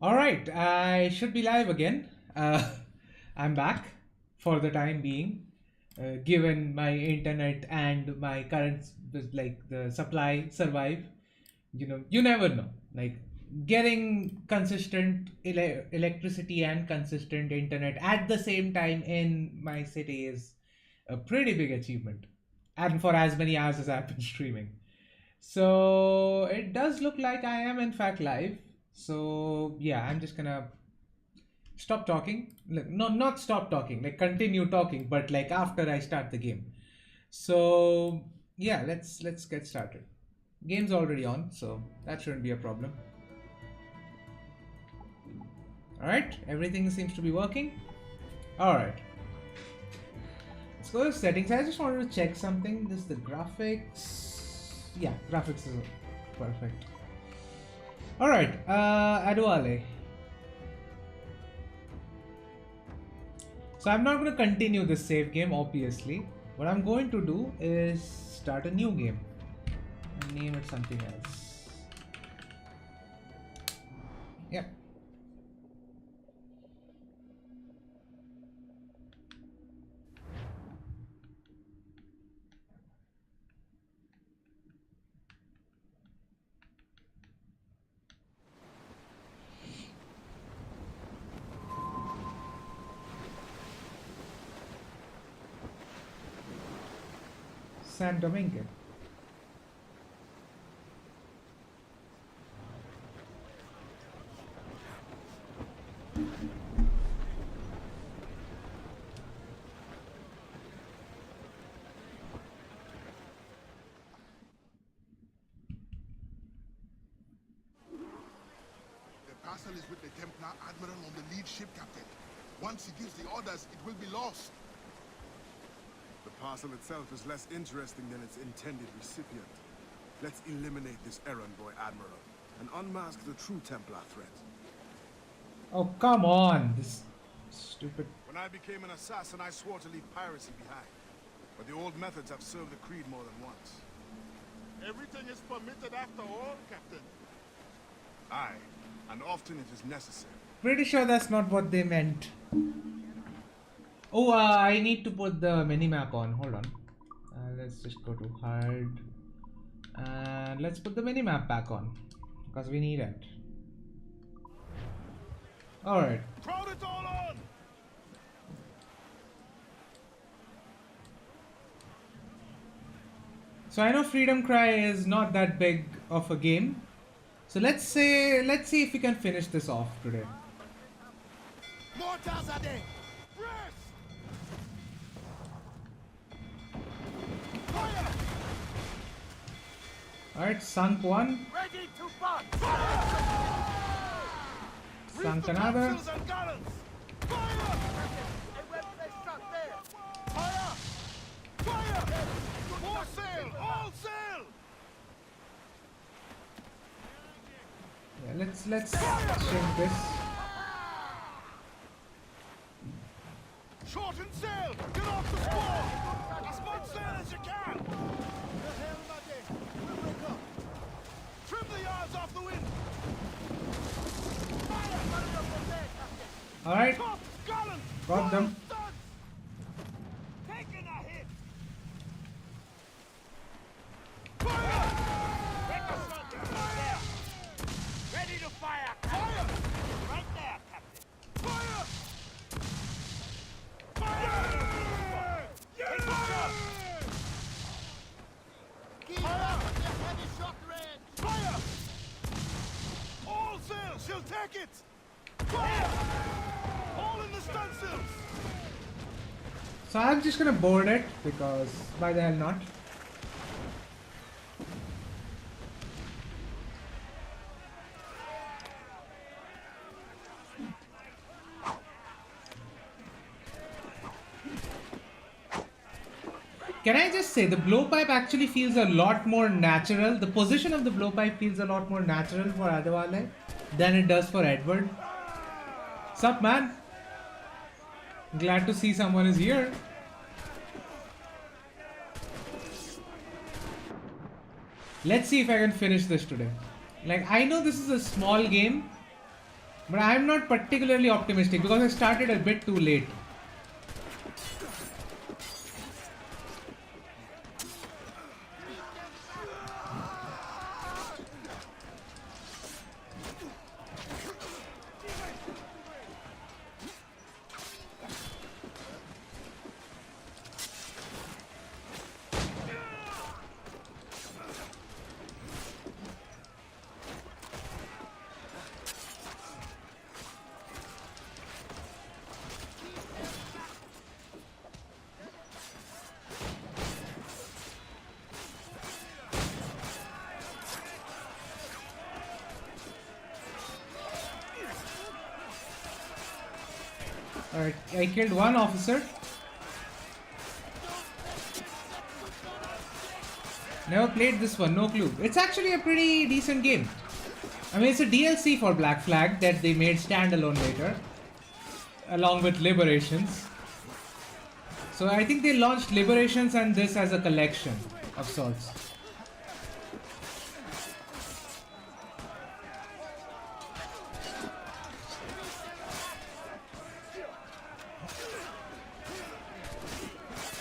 All right, I should be live again. I'm back for the time being, given my internet and my current like the supply survive. You never know. Like getting consistent electricity and consistent internet at the same time in my city is a pretty big achievement, and for as many hours as I've been streaming. So it does look like I am in fact live. So yeah, I'm just gonna stop talking. Like, no, not stop talking. Like continue talking, but like after I start the game. So yeah, let's get started. Game's already on, so that shouldn't be a problem. All right, everything seems to be working. All right, let's go to settings. I just wanted to check something. This is the graphics. Yeah, graphics is perfect. All right, Adewale. So I'm not going to continue this save game, obviously. What I'm going to do is start a new game. Name it something else. Yep. San Domingo. Castle is with the Templar Admiral on the lead ship, Captain. Once he gives the orders, it will be lost. The parcel itself is less interesting than its intended recipient. Let's eliminate this errand boy, Admiral, and unmask the true Templar threat. Oh, come on. This stupid... When I became an assassin, I swore to leave piracy behind. But the old methods have served the creed more than once. Everything is permitted after all, Captain. Aye, and often it is necessary. Pretty sure that's not what they meant. Oh, I need to put the minimap on. Hold on. Let's just go to hard. And let's put the minimap back on. Because we need it. Alright. Crowd it all on! So I know Freedom Cry is not that big of a game. So let's see if we can finish this off today. Mortars are there! Press! Fire! Alright, sunk one. Ready to fight! Sunk another. And gunnels! Fire! Fire! Fire! More sail! All sail! Yeah, let's shrink this. Shorten sail! Get off the squall! As much sail as you can! Trim the yards off the wind! Alright, Top gallant! got them. Taking a hit! Fire! Fire! Ready to fire! Fire! Right there, Captain! Fire! Fire! Yes! Fire! Heavy shot range! Fire! All sail! She'll take it! Fire! All in the stunsails! So I'm just gonna board it because why the hell not? Can I just say the blowpipe actually feels a lot more natural. The position of the blowpipe feels a lot more natural for Adewale than it does for Edward. Sup, man? Glad to see someone is here. Let's see if I can finish this today. Like, I know this is a small game, But I'm not particularly optimistic because I started a bit too late. Alright, I killed one officer. Never played this one, no clue. It's actually a pretty decent game. I mean, it's a DLC for Black Flag that they made standalone later, along with Liberations. So I think they launched Liberations and this as a collection of sorts.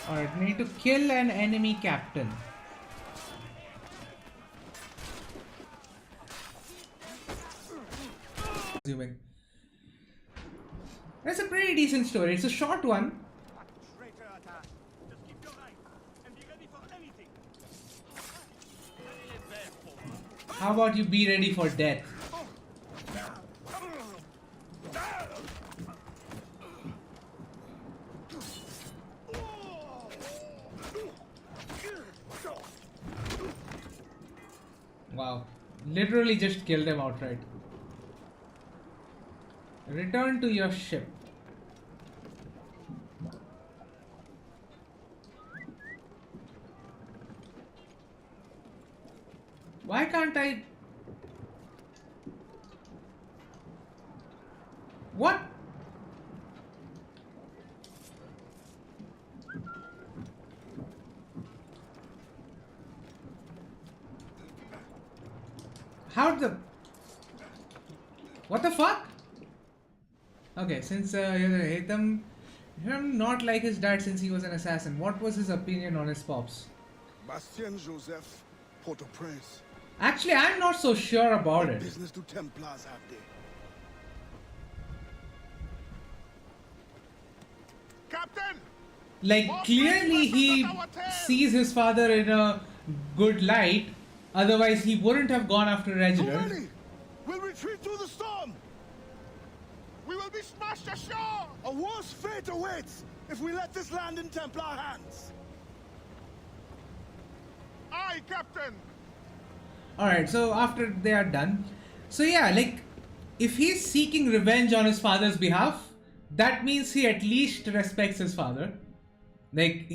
Alright, we need to kill an enemy captain. Zooming. That's a pretty decent story. It's a short one. How about you be ready for death? Wow. Literally just killed them outright. Return to your ship. Why can't I... What? How the... What the fuck? Okay, since you hate him not like his dad since he was an assassin. What was his opinion on his pops? Bastien Joseph, Port-au-Prince. Actually, I'm not so sure about it. Business do Templars have they? Captain! Like, clearly he sees his father in a good light. Otherwise, he wouldn't have gone after Reginald. Ready? We'll retreat through the storm. We will be smashed ashore! A worse fate awaits if we let this land in Templar hands. Aye, Captain! Alright, so after they are done. So yeah, like, if he's seeking revenge on his father's behalf, that means he at least respects his father. Like,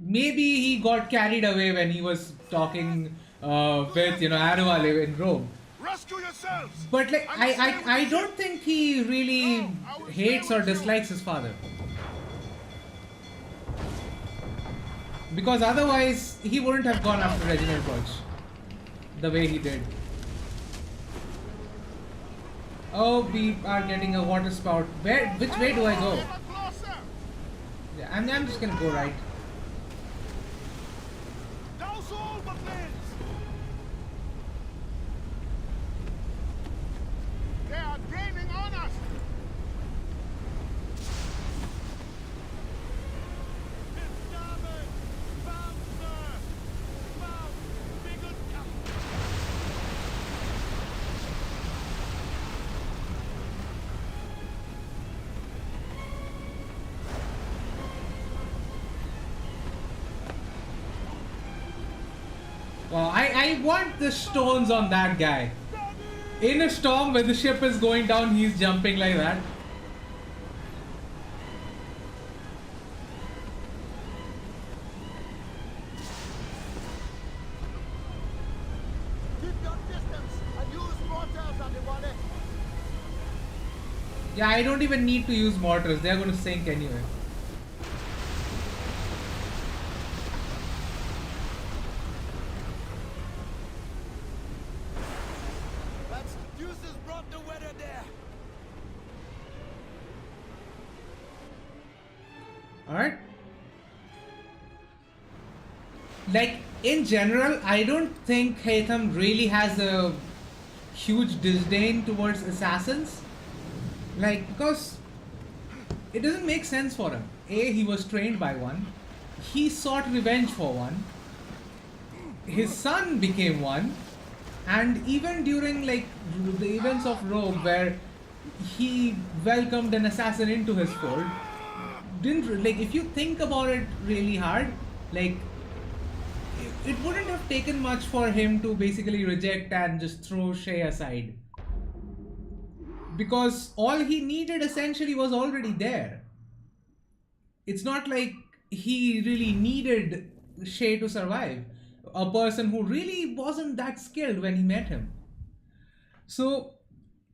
maybe he got carried away when he was talking with, Adewale in Rome. Rescue yourselves! But like, I don't think he really hates or dislikes his father. Because otherwise, he wouldn't have gone after Reginald Birch the way he did. Oh, we are getting a water spout. Which way do I go? Yeah, I'm just gonna go right. Douse all the flames! They are gaining on us! Well, I want the stones on that guy. In a storm where the ship is going down, he's jumping like that. Keep your distance and use mortars, Adewale. Yeah, I don't even need to use mortars. They're going to sink anyway. Alright? Like, in general, I don't think Haytham really has a huge disdain towards assassins. Like, because it doesn't make sense for him. A, he was trained by one. He sought revenge for one. His son became one. And even during like the events of Rogue, where he welcomed an assassin into his fold, didn't like, if you think about it really hard, like it wouldn't have taken much for him to basically reject and just throw Shay aside, because all he needed essentially was already there. It's not like he really needed Shay to survive, a person who really wasn't that skilled when he met him. So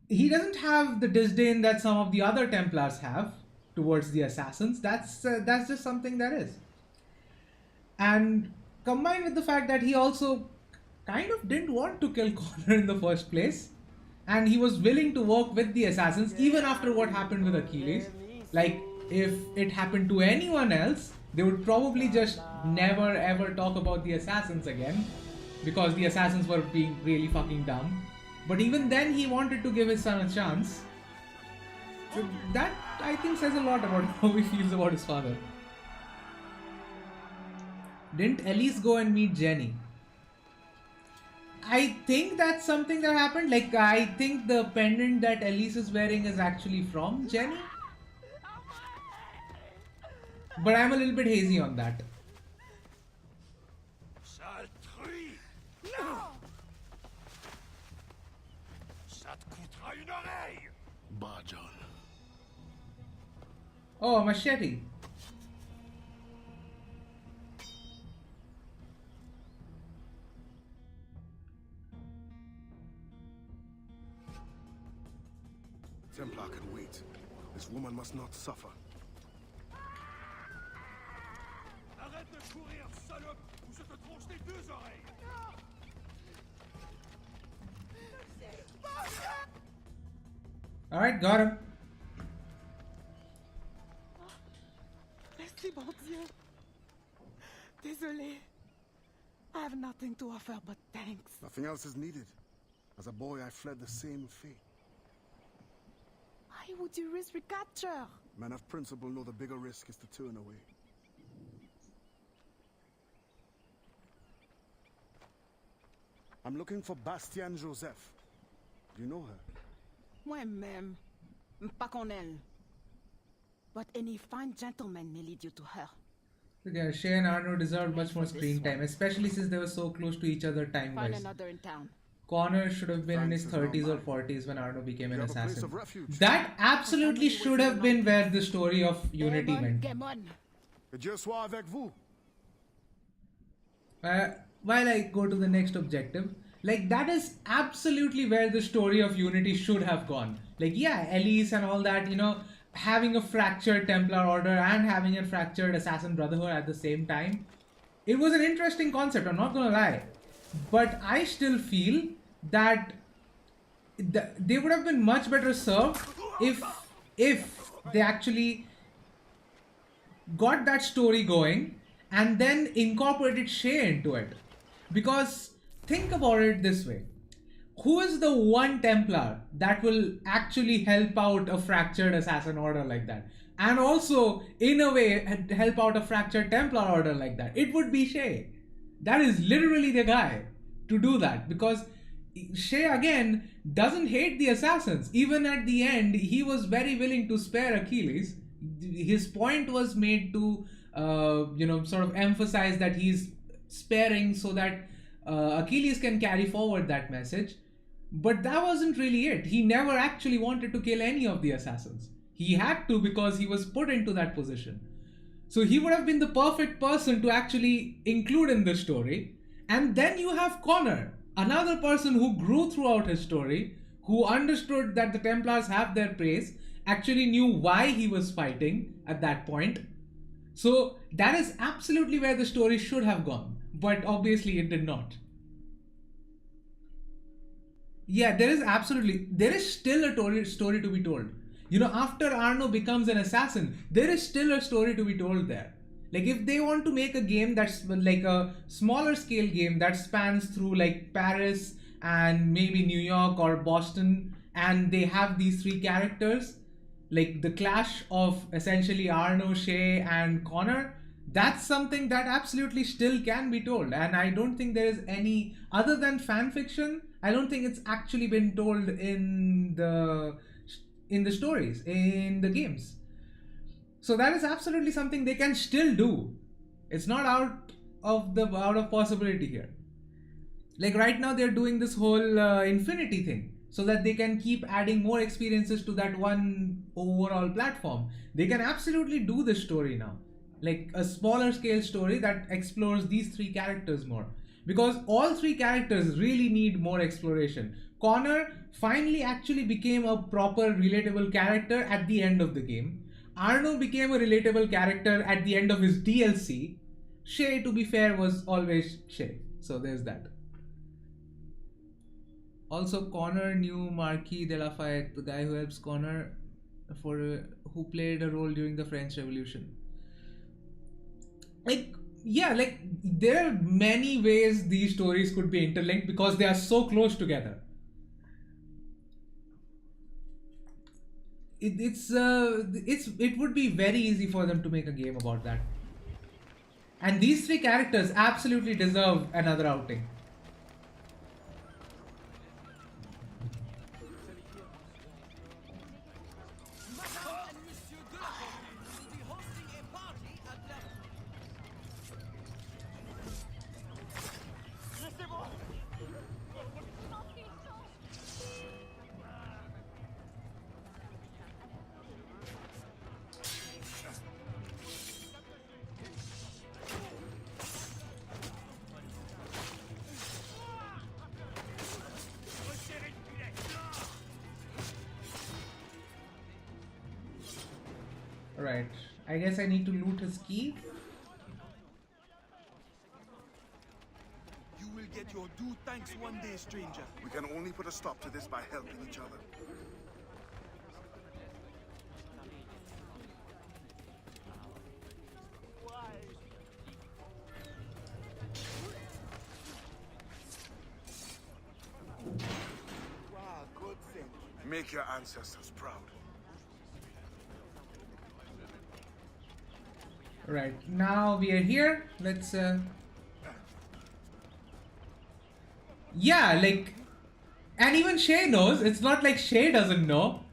he doesn't have the disdain that some of the other Templars have towards the assassins. That's just something that is. And combined with the fact that he also kind of didn't want to kill Connor in the first place, and he was willing to work with the assassins even after what happened with Achilles. Like, if it happened to anyone else, they would probably just never ever talk about the assassins again, because the assassins were being really fucking dumb. But even then, he wanted to give his son a chance. So that, I think, says a lot about how he feels about his father. Didn't Elise go and meet Jenny? I think that's something that happened. Like, I think the pendant that Elise is wearing is actually from Jenny. But I'm a little bit hazy on that. Bah, John. Oh, a machete. Templar can wait. This woman must not suffer. Arrête de courir, salope, ou je te tronche les deux oreilles. Alright, got him. Merci, bon Dieu. Désolé. I have nothing to offer but thanks. Nothing else is needed. As a boy, I fled the same fate. Why would you risk recapture? Men of principle know the bigger risk is to turn away. I'm looking for Bastian Joseph. Do you know her? Moi-même, pas qu'on elle. But any fine gentleman may lead you to her. Yeah, Shay and Arno deserved much more screen time, especially since they were so close to each other Find time-wise. another in town. Connor should have been in his Francis 30s or Norman. 40s when Arno became an You have a place assassin. of refuge. That absolutely should have been where the story of Unity went. Gamon. Que Dieu soit avec vous. While I go to the next objective, like, that is absolutely where the story of Unity should have gone. Like, yeah, Elise and all that, you know, having a fractured Templar Order and having a fractured Assassin Brotherhood at the same time. It was an interesting concept, I'm not gonna lie. But I still feel that they would have been much better served if they actually got that story going and then incorporated Shay into it. Because think about it this way. Who is the one Templar that will actually help out a fractured Assassin Order like that? And also, in a way, help out a fractured Templar Order like that? It would be Shay. That is literally the guy to do that. Because Shay, again, doesn't hate the Assassins. Even at the end, he was very willing to spare Achilles. His point was made to, sort of emphasize that he's sparing so that Achilles can carry forward that message. But that wasn't really it. He never actually wanted to kill any of the assassins. He had to because he was put into that position. So he would have been the perfect person to actually include in the story. And then you have Connor, another person who grew throughout his story, who understood that the Templars have their place, actually knew why he was fighting at that point. So that is absolutely where the story should have gone. But obviously it did not. Yeah, there is still a story to be told. You know, after Arno becomes an assassin, there is still a story to be told there. Like if they want to make a game that's like a smaller scale game that spans through like Paris and maybe New York or Boston, and they have these three characters, like the clash of essentially Arno, Shay, and Connor, that's something that absolutely still can be told. And I don't think there is any, other than fan fiction, I don't think it's actually been told in the stories, in the games. So that is absolutely something they can still do. It's not out of possibility here. Like right now they're doing this whole infinity thing so that they can keep adding more experiences to that one overall platform. They can absolutely do this story now, like a smaller scale story that explores these three characters more, because all three characters really need more exploration. Connor finally actually became a proper relatable character at the end of the game. Arno became a relatable character at the end of his DLC. Shay, to be fair, was always Shay. So there's that. Also, Connor knew Marquis de Lafayette, the guy who helps Connor, who played a role during the French Revolution. Like, yeah, like there are many ways these stories could be interlinked because they are so close together. It would be very easy for them to make a game about that. And these three characters absolutely deserve another outing. Right. I guess I need to loot his key. You will get your due thanks one day, stranger. We can only put a stop to this by helping each other. Make your ancestors proud. Right, now we are here. Let's yeah, like, and even Shay knows. It's not like Shay doesn't know.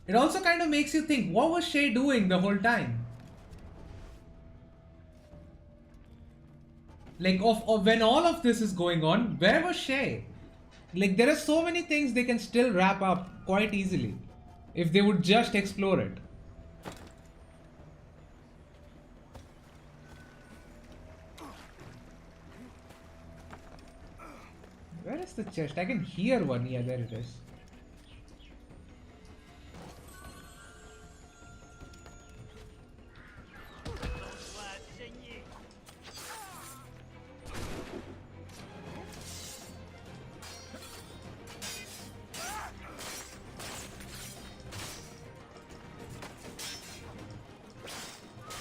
It also kind of makes you think, what was Shay doing the whole time? Like, of when all of this is going on, where was Shay? Like, there are so many things they can still wrap up quite easily if they would just explore it. Where is the chest? I can hear one. Yeah, there it is.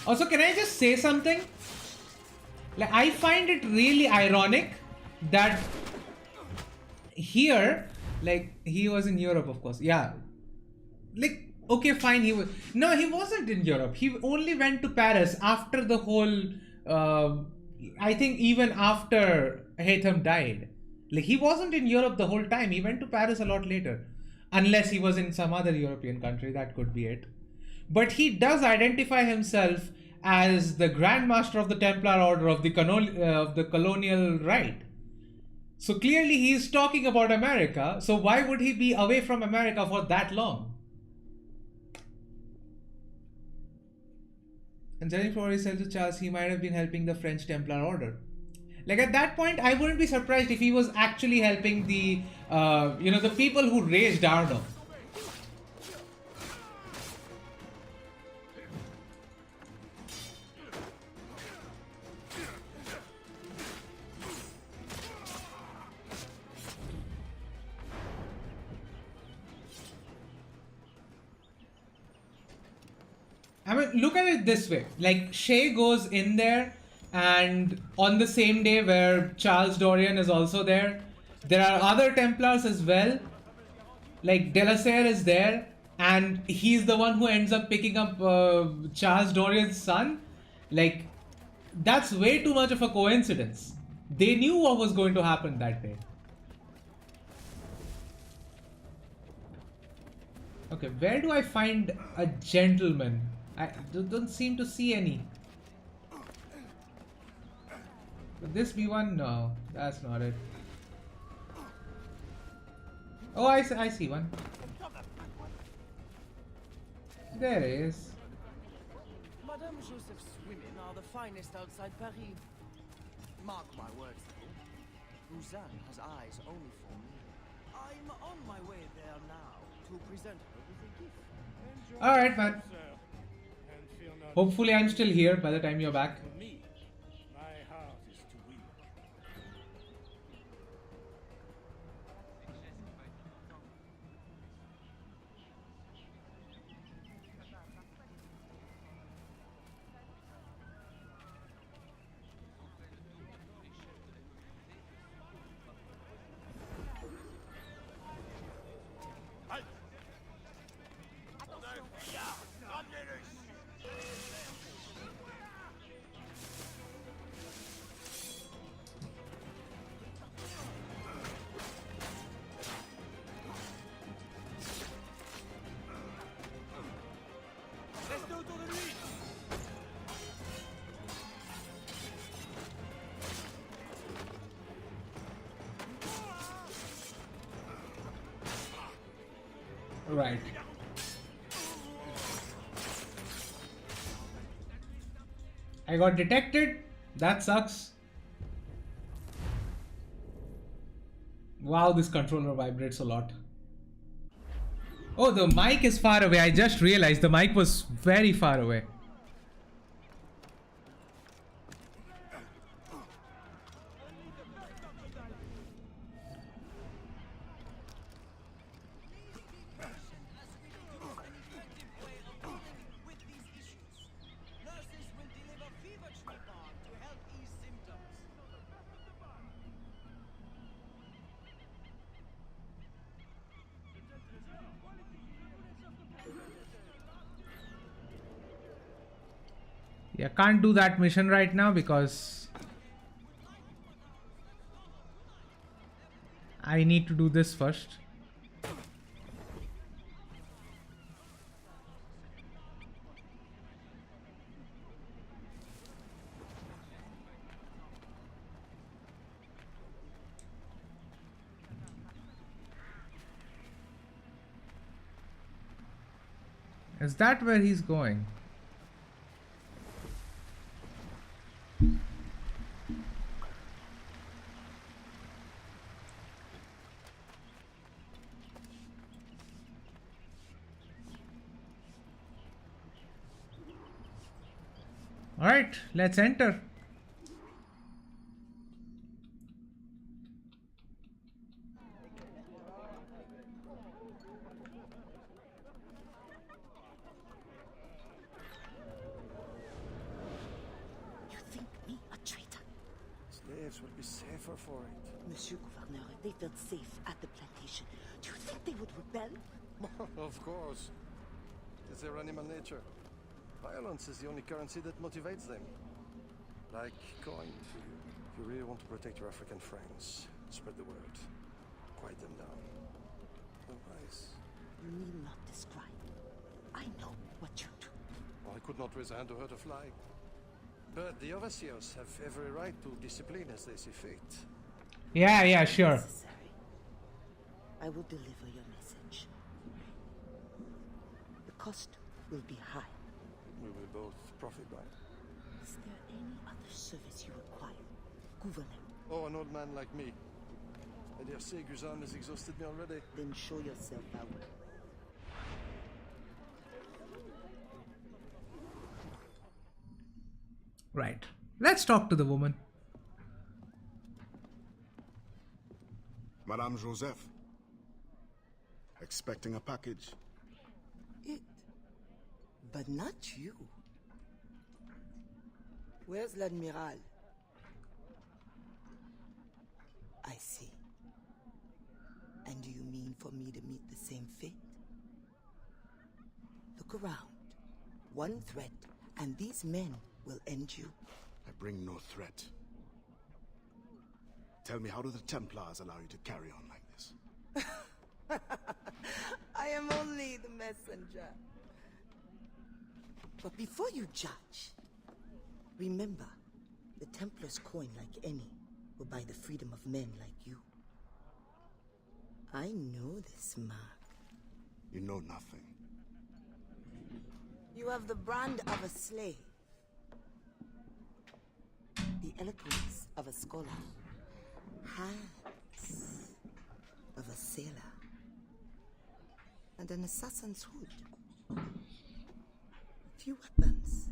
Also, can I just say something? Like, I find it really ironic that here, like, he was in Europe, of course. Yeah. Like, okay, fine. No, he wasn't in Europe. He only went to Paris after the whole, I think even after Haytham died. Like, he wasn't in Europe the whole time. He went to Paris a lot later. Unless he was in some other European country, that could be it. But he does identify himself as the Grand Master of the Templar Order of the colonial right. So clearly he is talking about America. So why would he be away from America for that long? And Jennifer always said to Charles he might have been helping the French Templar Order. Like at that point, I wouldn't be surprised if he was actually helping the, the people who raised Arno. I mean, look at it this way. Like, Shay goes in there, and on the same day where Charles Dorian is also there, there are other Templars as well. Like, Delasaire is there, and he's the one who ends up picking up Charles Dorian's son. Like, that's way too much of a coincidence. They knew what was going to happen that day. Okay, where do I find a gentleman? I don't seem to see any. Could this be one? No, that's not it. Oh, I see one. There it is. Madame Joseph's women are the finest outside Paris. Mark my words, though. Rouzanne has eyes only for me. I'm on my way there now to present her with a gift. Alright, man. Hopefully I'm still here by the time you're back. For me, my heart is too weak. Halt! Ja, restez autour de lui. Right. I got detected. That sucks. Wow, this controller vibrates a lot. Oh, the mic is far away. I just realized the mic was very far away. Yeah, can't do that mission right now because I need to do this first. Is that where he's going? All right, let's enter. You think me a traitor? Slaves would be safer for it. Monsieur Gouverneur, if they felt safe at the plantation, do you think they would rebel? Of course. It's their animal nature. Violence is the only currency that motivates them. Like coin. If you really want to protect your African friends, spread the word. Quiet them down. Otherwise, You need not describe. I know what you do. I could not raise a hand to hurt a fly. But the overseers have every right to discipline as they see fit. Yeah, sure. Necessary. I will deliver your message. The cost will be high. We will both profit by it. Is there any other service you require, Gouverneur? Oh, an old man like me. I dare say Guzan has exhausted me already. Then show yourself out. Right. Let's talk to the woman. Madame Joseph. Expecting a package. It But not you. Where's l'Admiral? I see. And do you mean for me to meet the same fate? Look around. One threat, and these men will end you. I bring no threat. Tell me, how do the Templars allow you to carry on like this? I am only the messenger. But before you judge, remember, the Templars' coin, like any, will buy the freedom of men like you. I know this mark. You know nothing. You have the brand of a slave, the eloquence of a scholar, hands of a sailor, and an assassin's hood. Few weapons.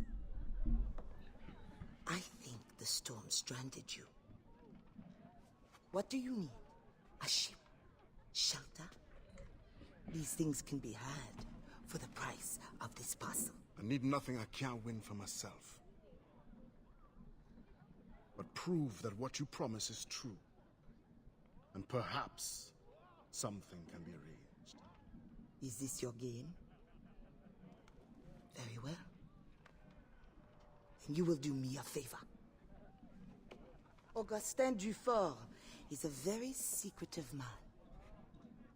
I think the storm stranded you. What do you need? A ship? Shelter? These things can be had for the price of this parcel. I need nothing I can't win for myself. But prove that what you promise is true. And perhaps something can be arranged. Is this your game? Very well. Then you will do me a favor. Augustin Dufort is a very secretive man.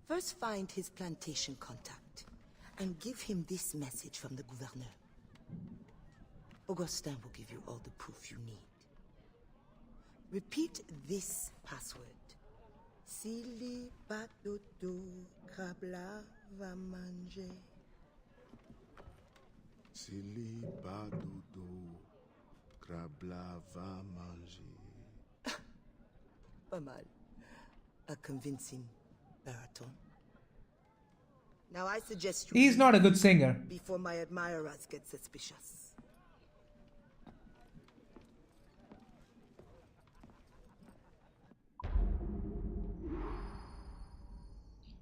First find his plantation contact and give him this message from the gouverneur. Augustin will give you all the proof you need. Repeat this password. Sili patoto krabla va manger. Sili pas dodo, krabla va manger. Pas mal. A convincing baritone. Now I suggest you He's not a good singer. before my admirers get suspicious.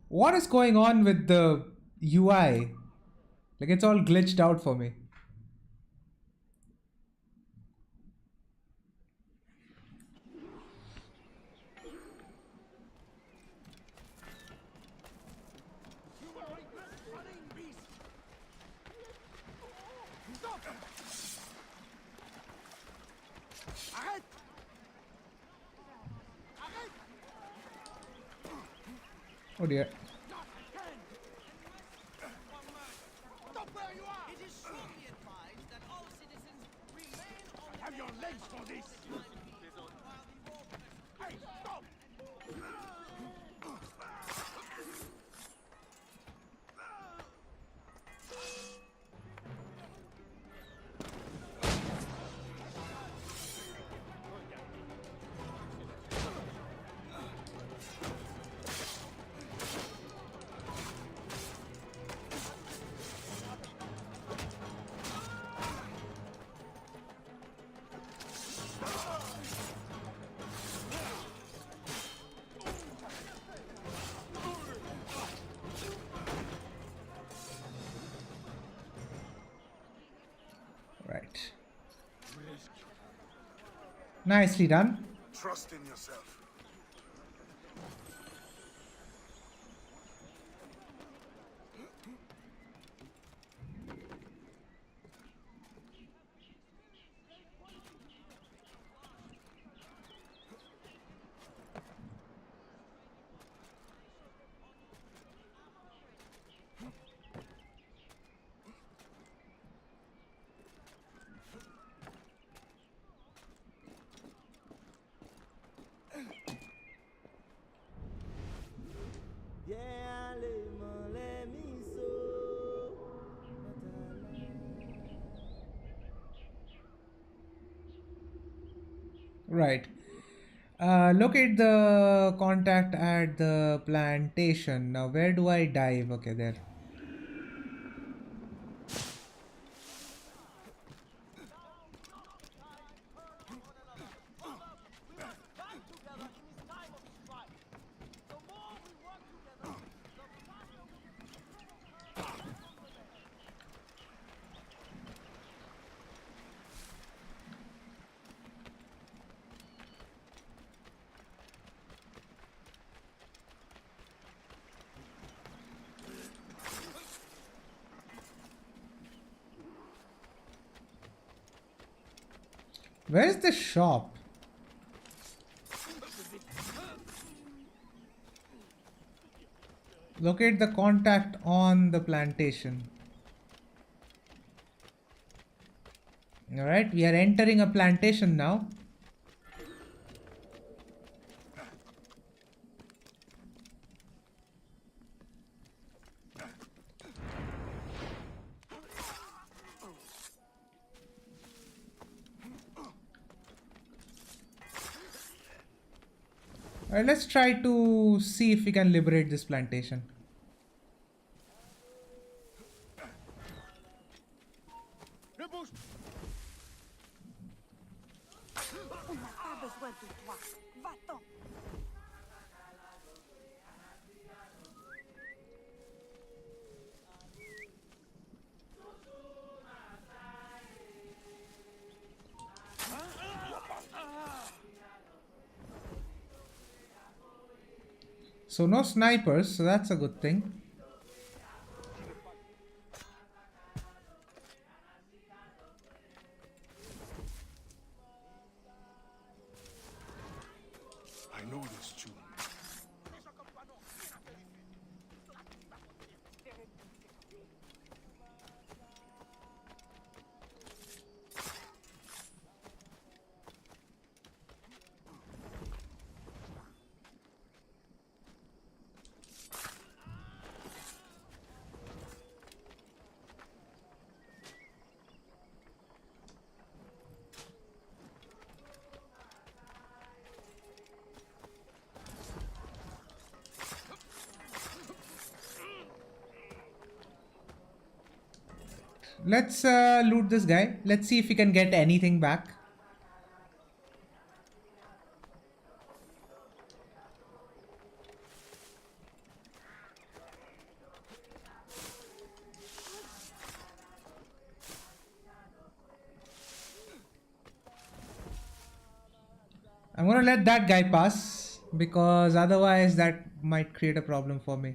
What is going on with the UI? Like, it's all glitched out for me. Oh dear. It is strongly advised that all citizens remain on the Have your legs for this! Hey, stop! Right. Nicely done. Trust in yourself. Right. Locate the contact at the plantation. Now, where do I dive? Okay, there. Where is the shop? Locate the contact on the plantation. Alright, we are entering a plantation now. Alright, let's try to see if we can liberate this plantation. On n'a pas besoin de toi. Va-t'en. So no snipers, so that's a good thing. I know this tune. Let's loot this guy. Let's see if we can get anything back. I'm gonna let that guy pass because otherwise that might create a problem for me.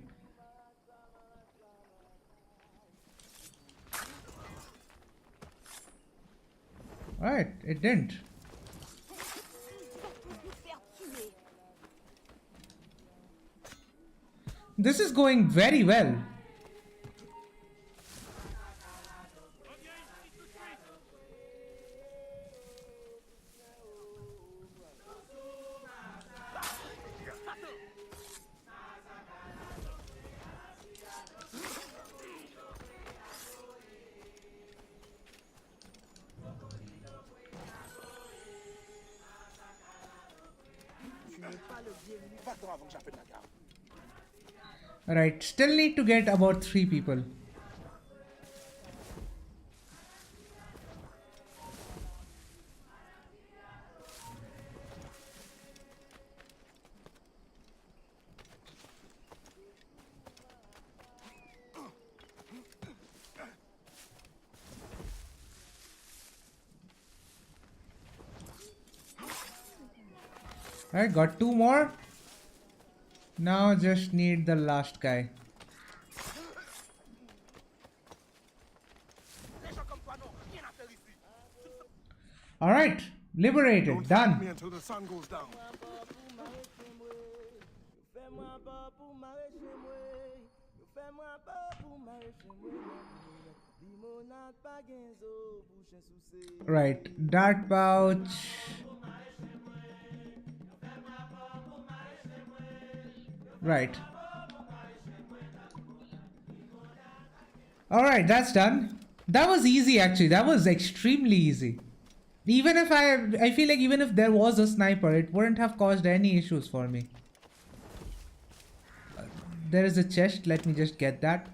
Alright, it didn't. This is going very well. Alright, still need to get about 3 people. Alright, got 2 more. Now just need the last guy. Alright, liberated, Don't fight done. me until the sun goes down. Right, dart pouch. Right. Alright, that's done. That was easy actually. That was extremely easy. Even if I feel like even if there was a sniper, it wouldn't have caused any issues for me. There is a chest. Let me just get that.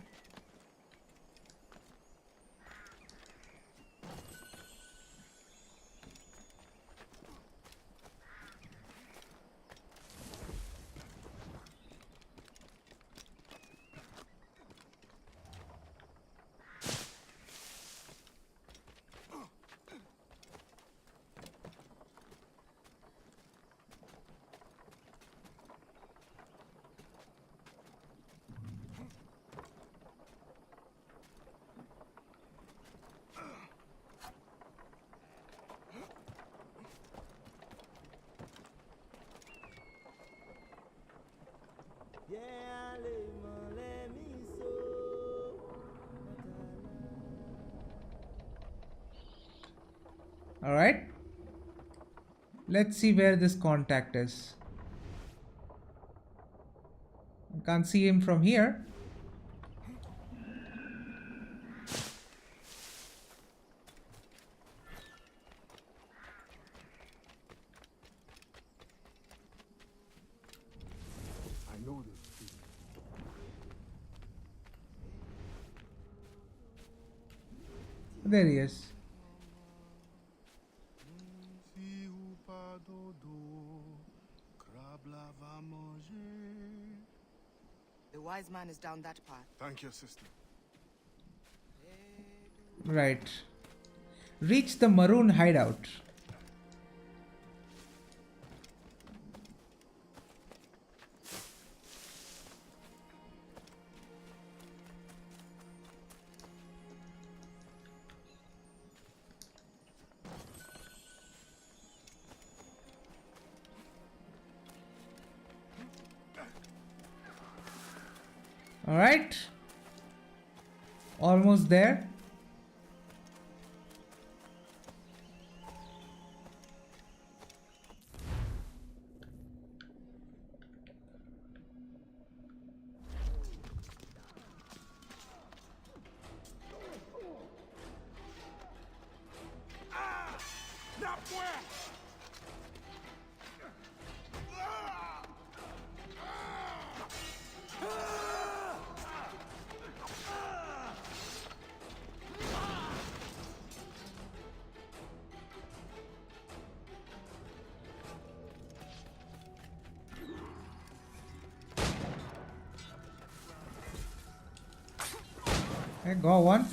All right. Let's see where this contact is. I can't see him from here. I know this feeling. There he is. Si ou pas dodo, crabe la va manger. The wise man is down that path. Thank you, sister. Right. Reach the maroon hideout. All right. Almost there. Okay, go one.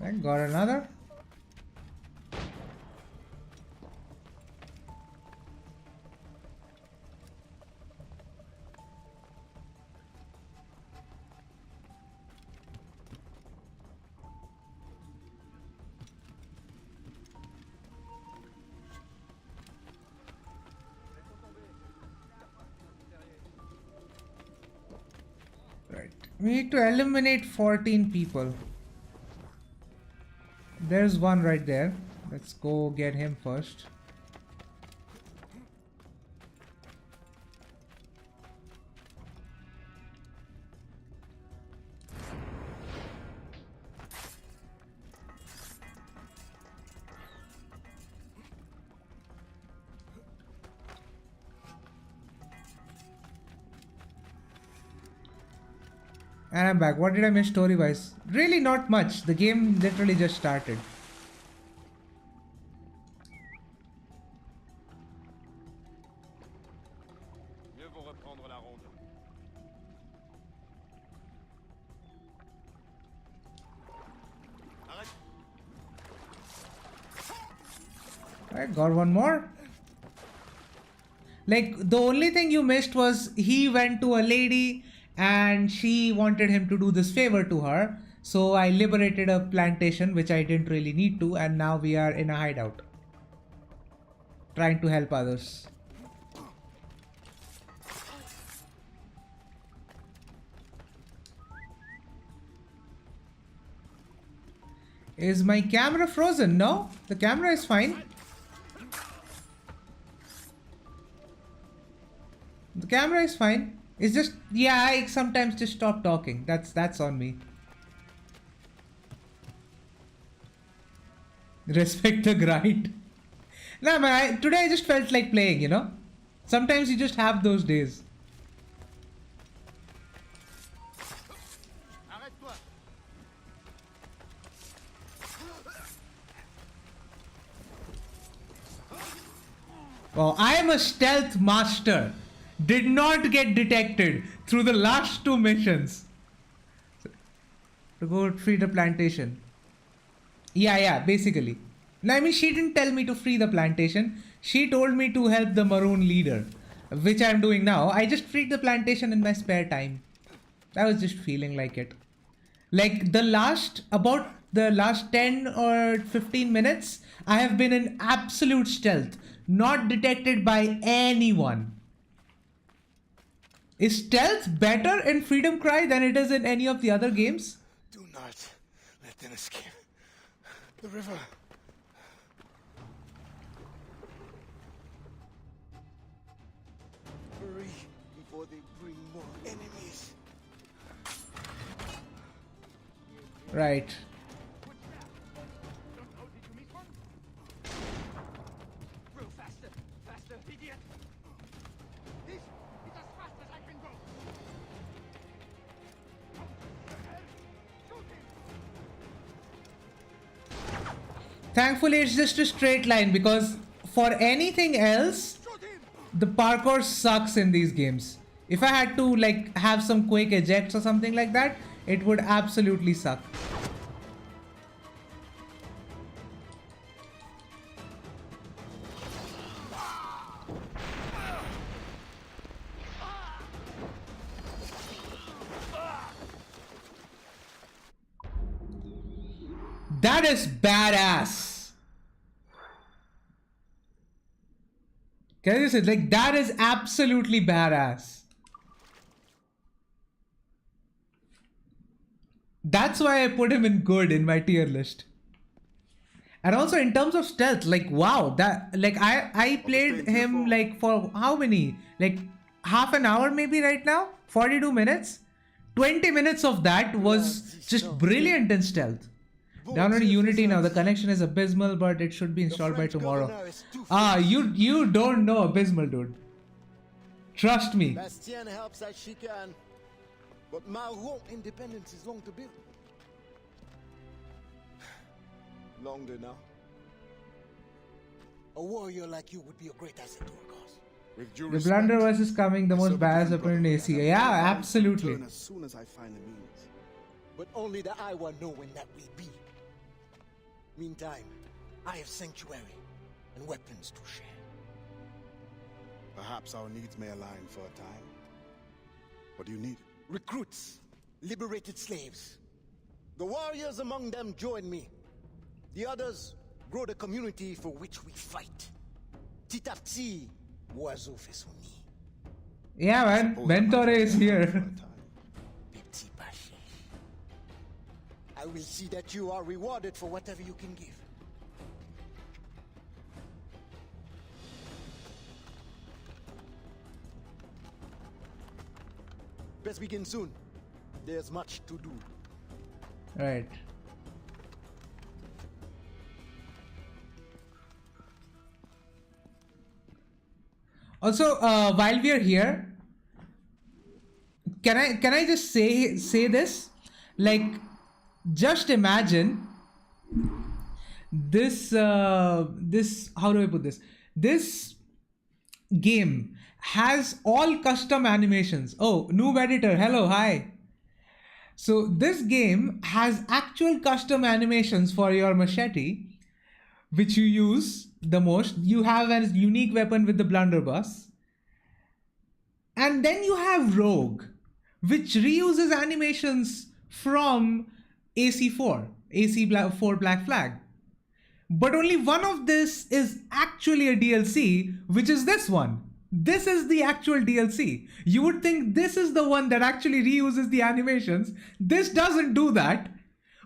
Okay, got another. Right. We need to eliminate 14 people. There's one right there. Let's go get him first. And I'm back. What did I miss story-wise? Really not much. The game literally just started. Mieux vaut reprendre la ronde. Arrête. I got one more. Like, the only thing you missed was he went to a lady and she wanted him to do this favor to her. So I liberated a plantation, which I didn't really need to, and now we are in a hideout. Trying to help others. Is my camera frozen? No, the camera is fine. The camera is fine. It's just, yeah, I sometimes just stop talking. That's on me. Respect the grind. Nah, man, today I just felt like playing, you know? Sometimes you just have those days. Arrête-toi! Oh, I am a stealth master. Did not get detected through the last two missions. To go free the plantation. Yeah, basically. No, I mean, she didn't tell me to free the plantation. She told me to help the maroon leader. which I'm doing now. I just freed the plantation in my spare time. I was just feeling like it. Like about the last 10 or 15 minutes, I have been in absolute stealth, not detected by anyone. Is stealth better in Freedom Cry than it is in any of the other games? Do not let them escape. The river. Hurry before they bring more enemies. Right. Go faster! Faster, idiot! He's as fast as I can go! Shoot him! Thankfully, it's just a straight line, because for anything else, Shoot him! the parkour sucks in these games. If I had to like have some quick ejects or something like that, it would absolutely suck. That is badass. Can you say, like, that is absolutely badass. That's why I put him in good in my tier list. And also in terms of stealth, like, wow, that, like, I played him like for how many? Like half an hour maybe right now? 42 minutes? 20 minutes of that was just brilliant in stealth. Download Unity now. The connection is abysmal, but it should be installed by tomorrow. Ah, you don't know abysmal, dude. Trust me. Bastien helps as she can, but Maroon independence is long to build. Longer now. A warrior like you would be a great asset to our cause. With due The respect, Blunderbuss is coming, the I most serve a badass different opponent in brotherhood, AC. and I Yeah, plan to absolutely. return as soon as I find the means. But only the Iowa know when that will be. Meantime, I have sanctuary and weapons to share. Perhaps our needs may align for a time. What do you need? Recruits, liberated slaves. The warriors among them join me. The others grow the community for which we fight. Titapsi oiseau fait son nid. Yeah, man. Mentore is here. Petit Paché. I will see that you are rewarded for whatever you can give. Best begin soon. There's much to do. Right. Also, while we are here, can I just say this? Like, just imagine this this, how do I put this? This game has all custom animations. Oh, noob editor, hello, hi. So this game has actual custom animations for your machete, which you use the most. You have a unique weapon with the blunderbuss. And then you have Rogue, which reuses animations from AC4, AC4 Black Flag. But only one of this is actually a DLC, which is this one. This is the actual DLC. You would think this is the one that actually reuses the animations. This doesn't do that.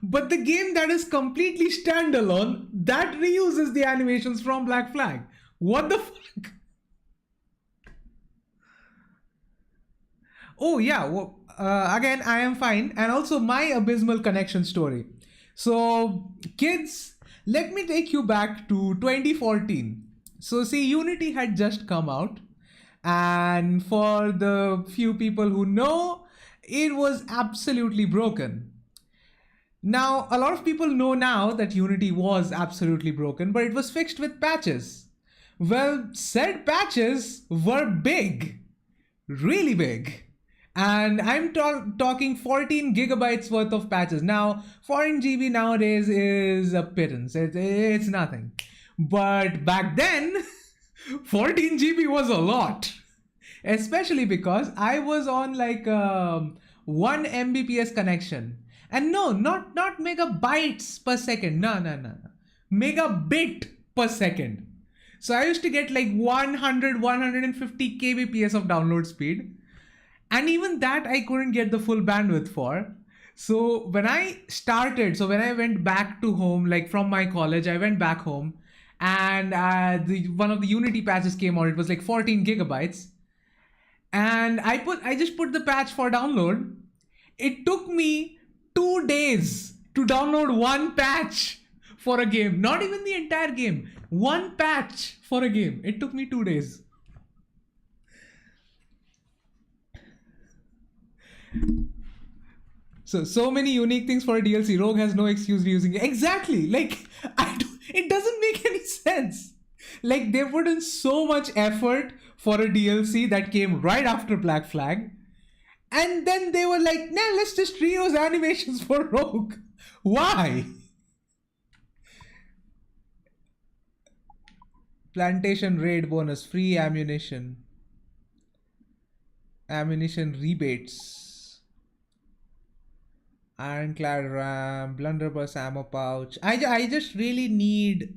But the game that is completely standalone, that reuses the animations from Black Flag. What the fuck? Oh yeah, well, again, I am fine. And also my abysmal connection story. So kids, let me take you back to 2014. So see, Unity had just come out. And for the few people who know, it was absolutely broken. Now, a lot of people know now that Unity was absolutely broken, but it was fixed with patches. Well, said patches were big, really big. And I'm talking 14 gigabytes worth of patches. Now, 14 GB nowadays is a pittance. It's nothing. But back then, 14 GB was a lot. Especially because I was on like 1 Mbps connection. And no, not megabytes per second. No. Megabit per second. So I used to get like 100, 150 kbps of download speed. And even that I couldn't get the full bandwidth for. So when I went back to home, like from my college, I went back home and one of the Unity patches came out. It was like 14 gigabytes. And I just put the patch for download. It took me 2 days to download one patch for a game. Not even the entire game. One patch for a game. It took me 2 days. So many unique things for a DLC. Rogue has no excuse for using it. Exactly. Like, it doesn't make any sense. Like, they put in so much effort for a DLC that came right after Black Flag. And then they were like, nah, let's just reuse animations for Rogue. Why? Plantation raid bonus, free ammunition. Ammunition rebates. Ironclad ram, blunderbuss ammo pouch. I just really need...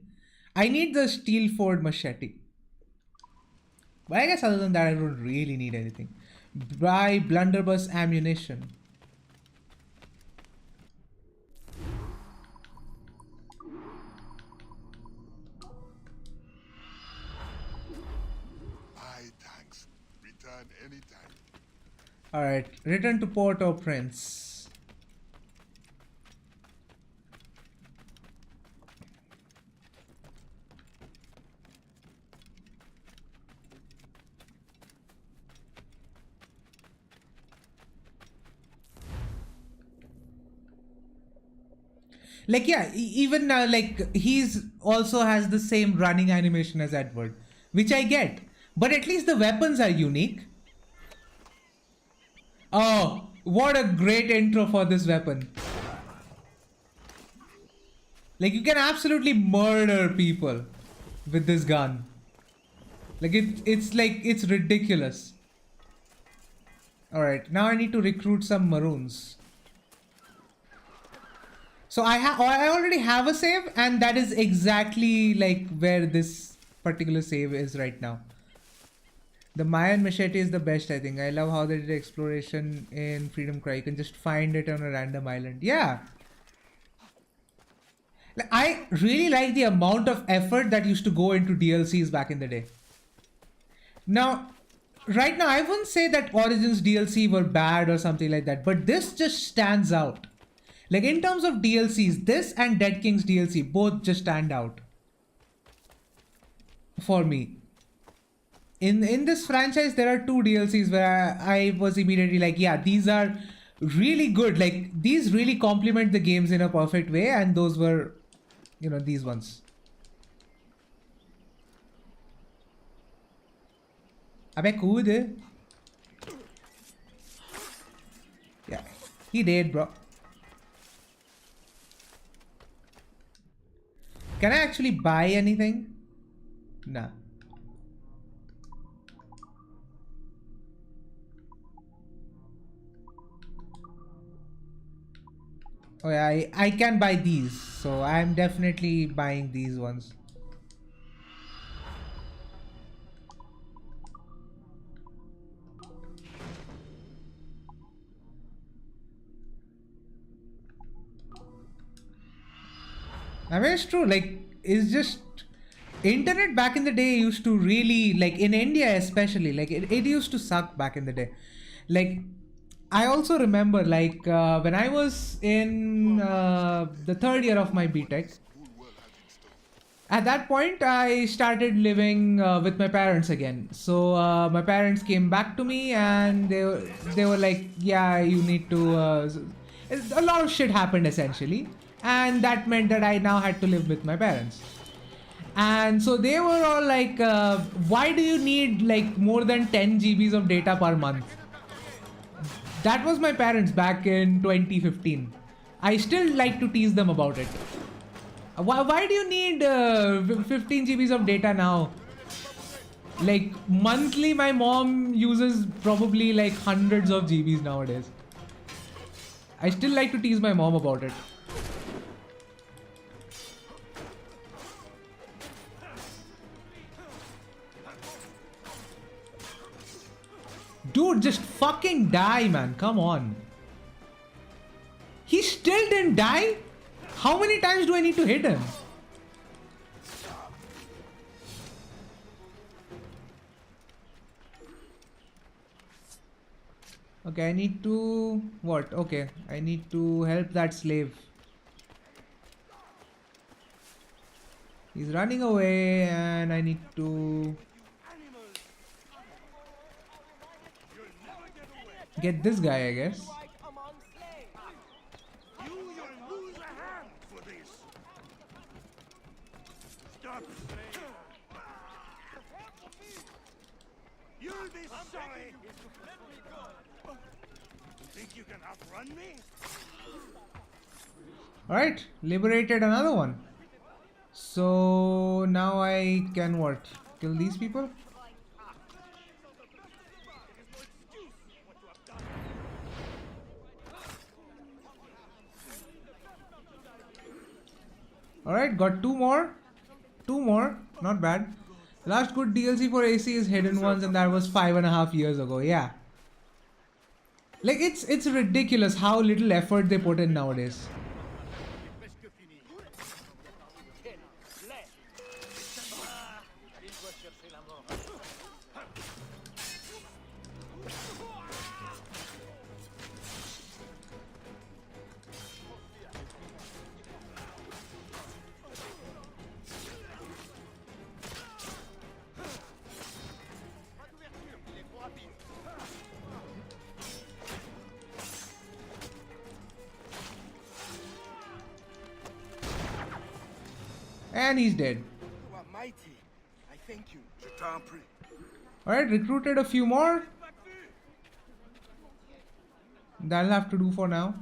I need the steel forward machete. But I guess other than that, I don't really need anything. Buy blunderbuss ammunition. Aye, thanks. Return anytime. Alright, return to Port-au-Prince. Like, yeah, even like he's also has the same running animation as Edward, which I get, but at least the weapons are unique. Oh, what a great intro for this weapon. Like, you can absolutely murder people with this gun. Like, it's ridiculous. Alright, now I need to recruit some Maroons. So I already have a save, and that is exactly like where this particular save is right now. The Mayan machete is the best, I think. I love how they did exploration in Freedom Cry. You can just find it on a random island. Yeah. Like, I really like the amount of effort that used to go into DLCs back in the day. Now, right now, I wouldn't say that Origins DLC were bad or something like that, but this just stands out. Like, in terms of DLCs, this and Dead King's DLC both just stand out for me. In this franchise, there are 2 DLCs where I was immediately like, yeah, these are really good. Like, these really complement the games in a perfect way, and those were, you know, these ones. Abe kood. Yeah, he did, bro. Can I actually buy anything? Nah. Oh yeah, I can buy these. So I'm definitely buying these ones. I mean, it's true. Like, it's just internet back in the day used to really, like, in India especially, like it used to suck back in the day. Like, I also remember, like, when I was in the 3rd year of my BTech, at that point I started living with my parents again. So my parents came back to me and they were like, yeah, you need to a lot of shit happened essentially, and that meant that I now had to live with my parents. And so they were all like, why do you need like more than 10 GBs of data per month? That was my parents back in 2015. I still like to tease them about it. Why do you need 15 GBs of data now? Like monthly, my mom uses probably like hundreds of GBs nowadays. I still like to tease my mom about it. Dude, just fucking die, man. Come on. He still didn't die? How many times do I need to hit him? Okay, I need to... What? Okay, I need to help that slave. He's running away and I need to... get this guy, I guess. You'll be sorry. Think you can outrun me? Alright, liberated another one. So now I can what? Kill these people? Alright, got two more. Two more. Not bad. Last good DLC for AC is Hidden Ones, and that was 5.5 years ago. Yeah. Like it's ridiculous how little effort they put in nowadays. And he's dead. You are mighty. I thank you. Alright, recruited a few more. That'll have to do for now.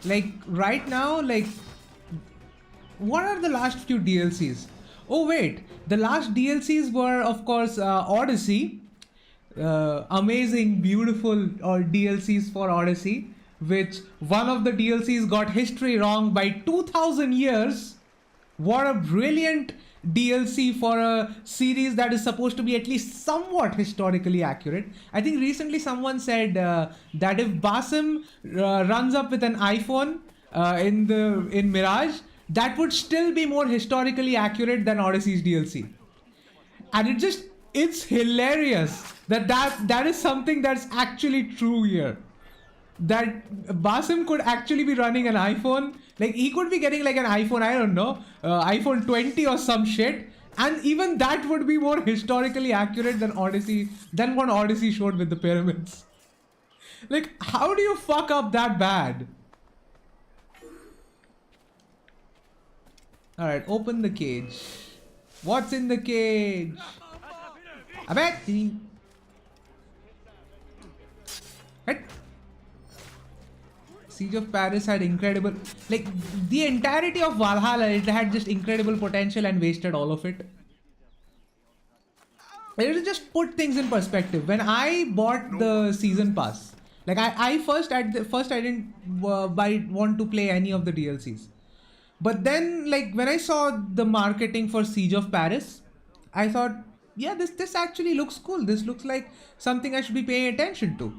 Like right now, like what are the last few DLCs? Oh wait, the last DLCs were of course Odyssey, amazing, beautiful DLCs for Odyssey, which one of the DLCs got history wrong by 2000 years. What a brilliant DLC for a series that is supposed to be at least somewhat historically accurate. I think recently someone said that if Basim runs up with an iPhone in Mirage, that would still be more historically accurate than Odyssey's DLC. And it's hilarious that is something that's actually true here. That Basim could actually be running an iPhone. Like he could be getting like an iPhone, I don't know, iPhone 20 or some shit. And even that would be more historically accurate than what Odyssey showed with the pyramids. Like, how do you fuck up that bad? Alright, open the cage. What's in the cage? I bet. Siege of Paris had incredible, like the entirety of Valhalla, it had just incredible potential and wasted all of it. It was just put things in perspective. When I bought the season pass, like I didn't want to play any of the DLCs. But then like when I saw the marketing for Siege of Paris, I thought, yeah, this actually looks cool. This looks like something I should be paying attention to.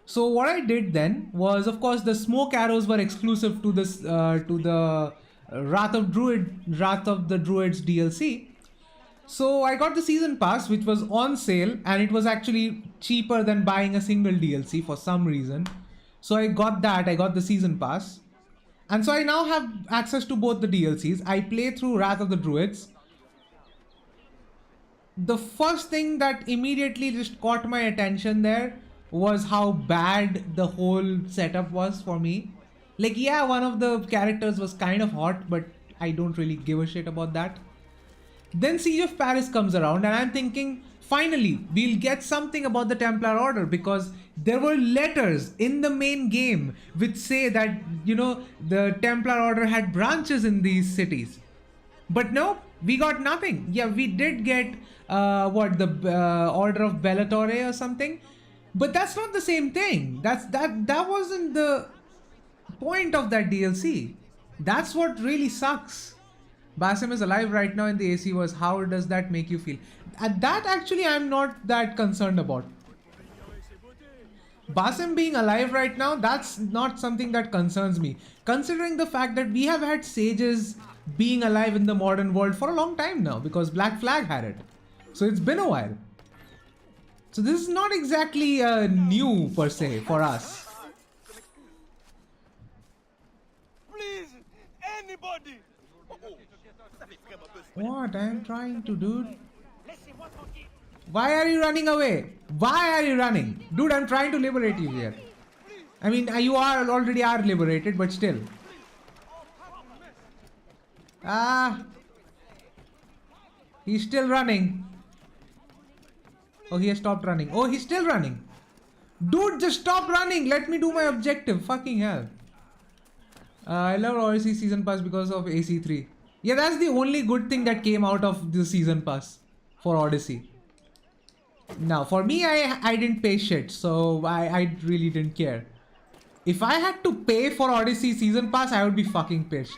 So what I did then was, of course, the smoke arrows were exclusive to this to the Wrath of the Druids DLC. So I got the season pass, which was on sale, and it was actually cheaper than buying a single DLC for some reason. So I got that. I got the season pass, and so I now have access to both the DLCs. I play through Wrath of the Druids. the first thing that immediately just caught my attention there was how bad the whole setup was for me. Like, yeah, one of the characters was kind of hot, but I don't really give a shit about that. Then Siege of Paris comes around and I'm thinking, finally, we'll get something about the Templar Order, because there were letters in the main game which say that, you know, the Templar Order had branches in these cities. But no, we got nothing. Yeah, we did get the Order of Bellatore or something, but that's not the same thing. That wasn't the point of that DLC. That's what really sucks. Basim is alive right now in the AC was, how does that make you feel? That actually I'm not that concerned about. Basim being alive right now, that's not something that concerns me, considering the fact that we have had sages being alive in the modern world for a long time now, because Black Flag had it. So it's been a while. So this is not exactly new per se for us. Please, anybody! What I'm trying to do? Why are you running away? Why are you running? Dude, I'm trying to liberate you here. I mean, you already are liberated, but still. Ah. He's still running. Oh, he has stopped running. Oh, he's still running. Dude, just stop running. Let me do my objective. Fucking hell. I love Odyssey Season Pass because of AC3. Yeah, that's the only good thing that came out of the Season Pass for Odyssey. Now, for me, I didn't pay shit, so I really didn't care. If I had to pay for Odyssey Season Pass, I would be fucking pissed.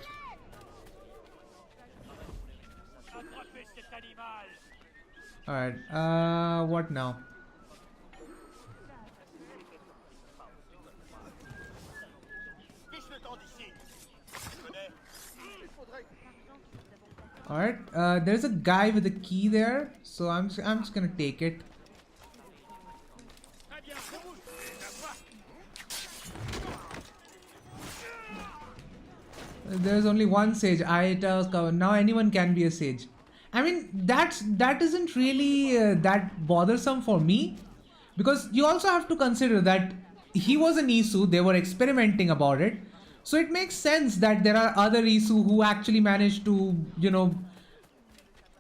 Alright, what now? Alright, there's a guy with a key there, so I'm just gonna take it. There's only one sage. Now anyone can be a sage. I mean, that isn't really that bothersome for me, because you also have to consider that he was an Isu. They were experimenting about it. So it makes sense that there are other Isu who actually managed to, you know,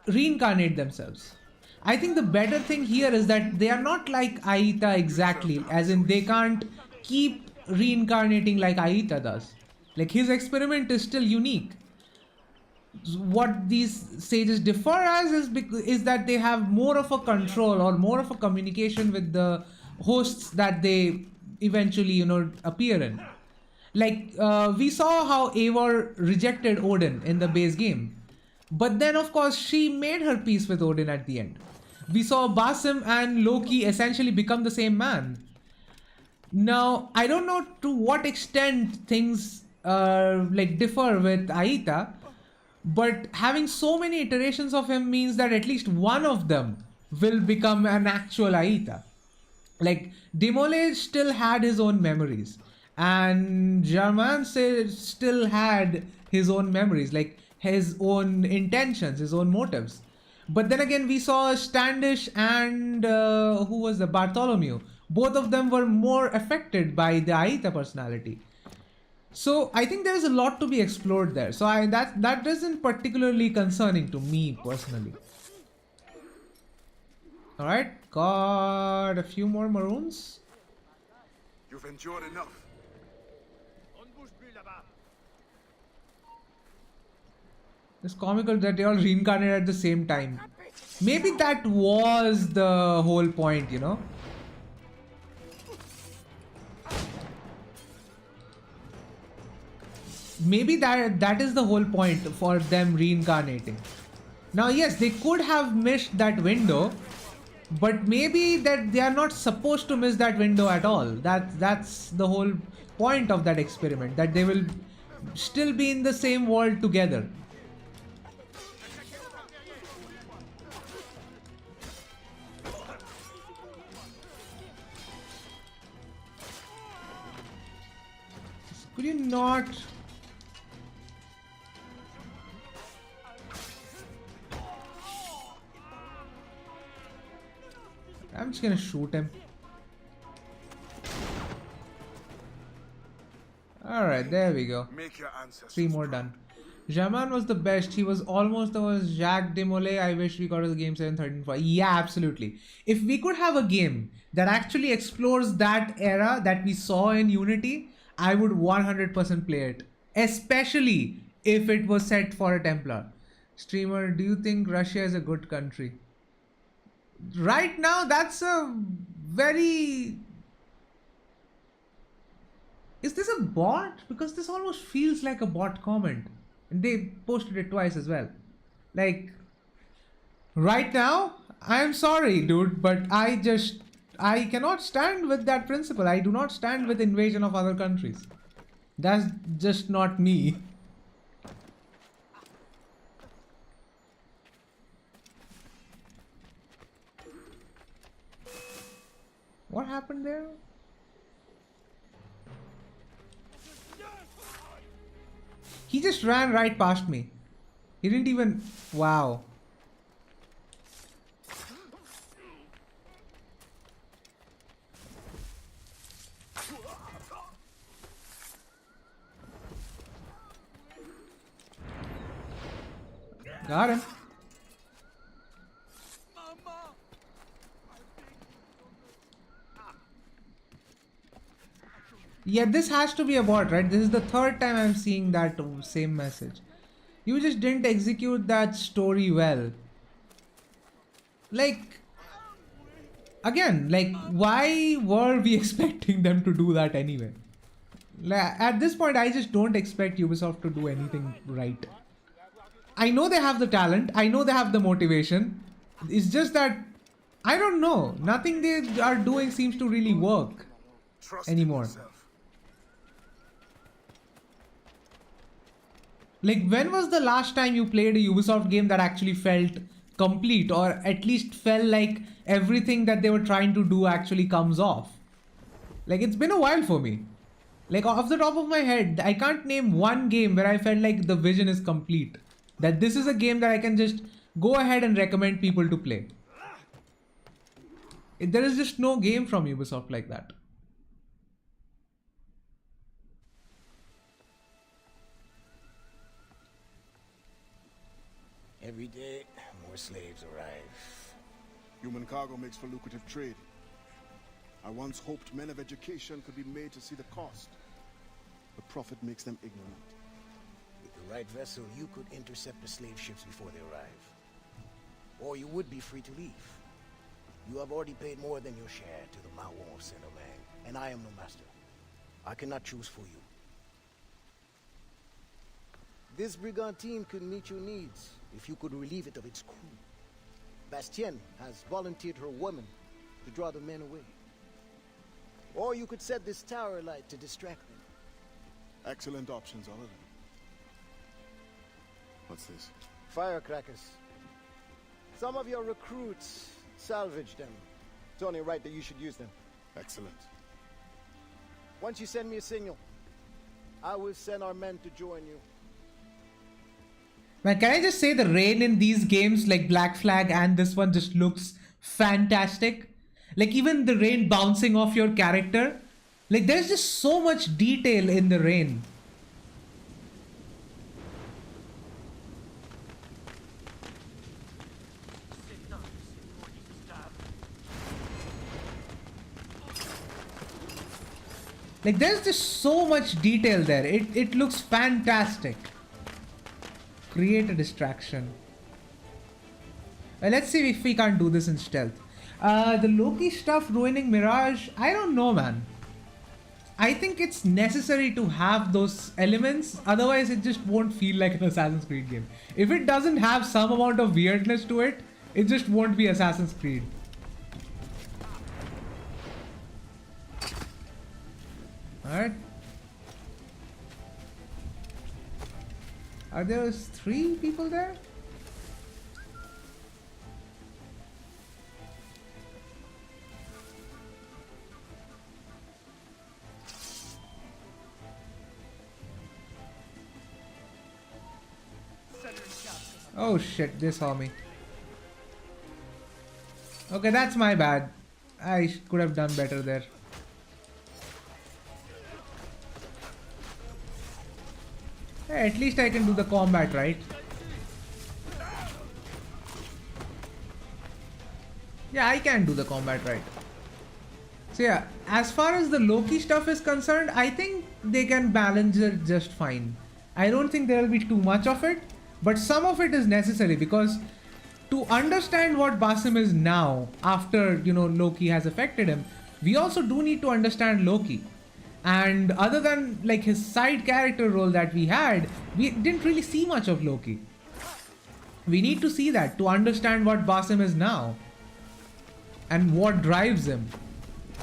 reincarnate themselves. I think the better thing here is that they are not like Aita exactly, as in they can't keep reincarnating like Aita does. Like, his experiment is still unique. What these sages differ as is that they have more of a control or more of a communication with the hosts that they eventually, you know, appear in. Like, we saw how Eivor rejected Odin in the base game. But then, of course, she made her peace with Odin at the end. We saw Basim and Loki essentially become the same man. Now, I don't know to what extent things like differ with Aita, but having so many iterations of him means that at least one of them will become an actual Aita. Like, Demolage still had his own memories, and Germain still had his own memories, like his own intentions, his own motives. But then again, we saw Standish and who was the Bartholomew. Both of them were more affected by the Aita personality. So I think there is a lot to be explored there. So that isn't particularly concerning to me personally. All right, got a few more maroons. You've endured enough. It's comical that they all reincarnated at the same time. Maybe that was the whole point, you know. Maybe that is the whole point for them reincarnating. Now, yes, they could have missed that window, but maybe that they are not supposed to miss that window at all. That's the whole point of that experiment, that they will still be in the same world together. Could you not? I'm just gonna shoot him. Alright, there we go. Make your ancestors 3 more done. Jaman was the best. He was almost the worst. Jacques Demolay, I wish we got to the game 7.13.4. Yeah, absolutely. If we could have a game that actually explores that era that we saw in Unity, I would 100% play it. Especially if it was set for a Templar. Streamer, do you think Russia is a good country? Right now, that's a very... Is this a bot? Because this almost feels like a bot comment. And they posted it twice as well. Like, right now, I'm sorry, dude, but I cannot stand with that principle. I do not stand with invasion of other countries. That's just not me. What happened there? He just ran right past me. He didn't even... Wow. Got him. Yeah, this has to be a bot, right? This is the third time I'm seeing that same message. You just didn't execute that story well. Like, again, like, why were we expecting them to do that anyway? Like, at this point, I just don't expect Ubisoft to do anything right. I know they have the talent. I know they have the motivation. It's just that, I don't know. Nothing they are doing seems to really work anymore. Like, when was the last time you played a Ubisoft game that actually felt complete, or at least felt like everything that they were trying to do actually comes off? Like, it's been a while for me. Like, off the top of my head, I can't name one game where I felt like the vision is complete. That this is a game that I can just go ahead and recommend people to play. There is just no game from Ubisoft like that. Every day, more slaves arrive. Human cargo makes for lucrative trade. I once hoped men of education could be made to see the cost. The profit makes them ignorant. With the right vessel, you could intercept the slave ships before they arrive. Or you would be free to leave. You have already paid more than your share to the Mawon of Saint-Domingue, and I am no master. I cannot choose for you. This brigantine could meet your needs if you could relieve it of its crew. Bastien has volunteered her woman to draw the men away. Or you could set this tower light to distract them. Excellent options, all of them. What's this? Firecrackers. Some of your recruits salvaged them. It's only right that you should use them. Excellent. Once you send me a signal, I will send our men to join you. Man, can I just say the rain in these games like Black Flag and this one just looks fantastic. Like even the rain bouncing off your character. Like there's just so much detail in the rain. Like there's just so much detail there. It looks fantastic. Create a distraction. Let's see if we can't do this in stealth. The Loki stuff ruining Mirage, I don't know, man. I think it's necessary to have those elements, otherwise it just won't feel like an Assassin's Creed game. If it doesn't have some amount of weirdness to it, it just won't be Assassin's Creed. Alright. Are there 3 people there? Oh shit, they saw me. Okay, that's my bad. I could have done better there. Hey, at least I can do the combat, right? Yeah, I can do the combat, right? So yeah, as far as the Loki stuff is concerned, I think they can balance it just fine. I don't think there will be too much of it, but some of it is necessary because to understand what Basim is now, after, you know, Loki has affected him, we also do need to understand Loki. And other than like his side character role that we had, we didn't really see much of Loki. We need to see that to understand what Basim is now and what drives him.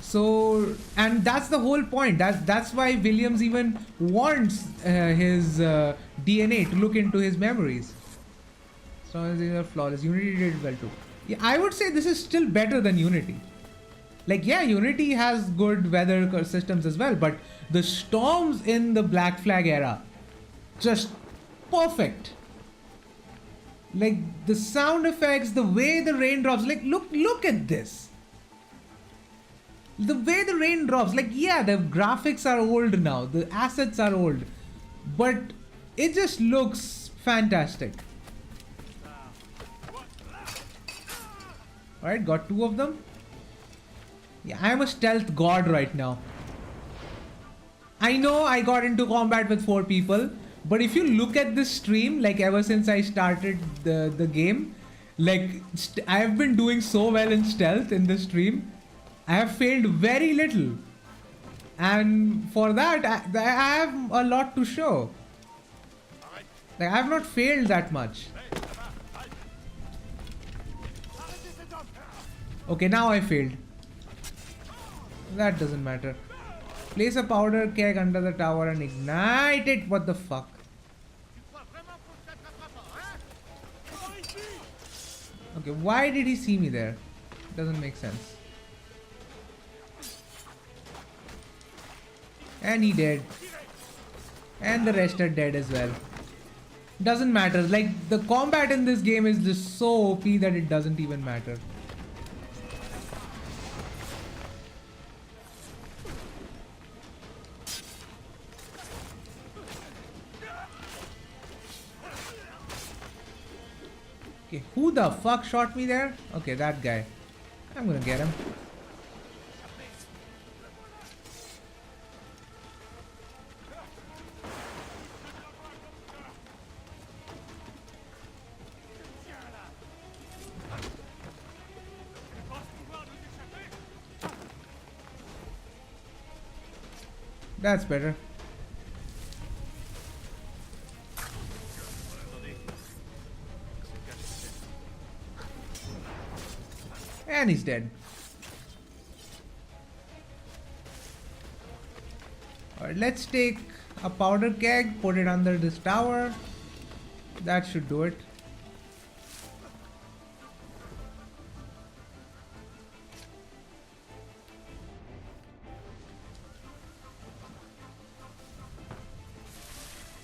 So, and that's the whole point. That's why Williams even wants his DNA to look into his memories. So these are flawless. Unity did well too. Yeah, I would say this is still better than Unity. Like, yeah, Unity has good weather systems as well, but the storms in the Black Flag era, just perfect. Like the sound effects, the way the rain drops. Like, look at this. The way the rain drops, like, yeah, the graphics are old now, the assets are old, but it just looks fantastic. Alright, got 2 of them. Yeah, I am a stealth god right now. I know I got into combat with 4 people, but if you look at this stream, like ever since I started the game, like I have been doing so well in stealth in this stream. I have failed very little, and for that I have a lot to show. Like, I have not failed that much. Okay, now I failed. That doesn't matter. Place a powder keg under the tower and ignite it. What the fuck? Okay, why did he see me there? Doesn't make sense. And he dead. And the rest are dead as well. Doesn't matter. Like, the combat in this game is just so OP that it doesn't even matter. Okay, who the fuck shot me there? Okay, that guy. I'm gonna get him. That's better. And he's dead. Alright, let's take a powder keg, put it under this tower. That should do it.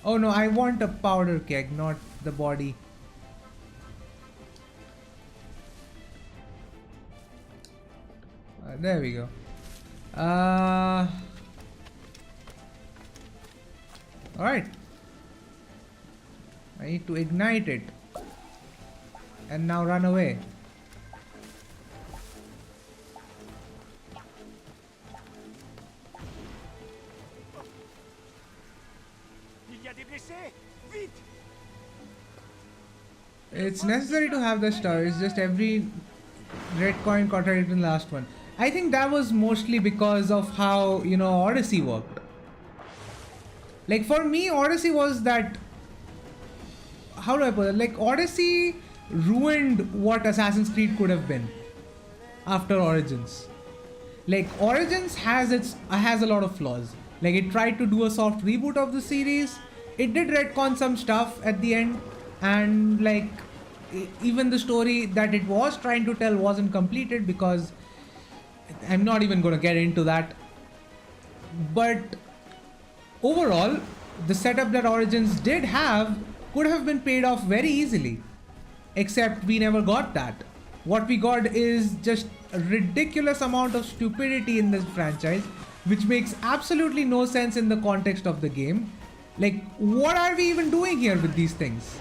Oh no, I want a powder keg, not the body. There we go. Alright. I need to ignite it. And now run away. It's necessary to have the star. It's just every red coin contradicted in the last one. I think that was mostly because of how, you know, Odyssey worked. Like, for me, Odyssey was that... How do I put it? Like, Odyssey ruined what Assassin's Creed could have been after Origins. Like, Origins has a lot of flaws. Like, it tried to do a soft reboot of the series. It did retcon some stuff at the end. And, like, even the story that it was trying to tell wasn't completed because... I'm not even going to get into that. But overall, the setup that Origins did have could have been paid off very easily. Except we never got that. What we got is just a ridiculous amount of stupidity in this franchise, which makes absolutely no sense in the context of the game. Like, what are we even doing here with these things?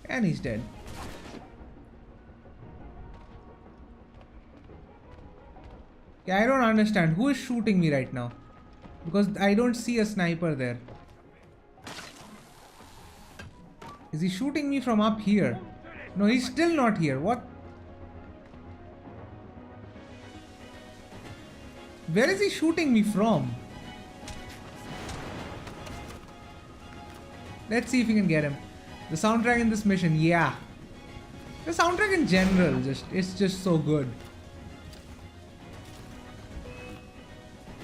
And he's dead. Yeah, I don't understand. Who is shooting me right now? Because I don't see a sniper there. Is he shooting me from up here? No, he's still not here. What? Where is he shooting me from? Let's see if we can get him. The soundtrack in this mission, yeah. The soundtrack in general, it's just so good.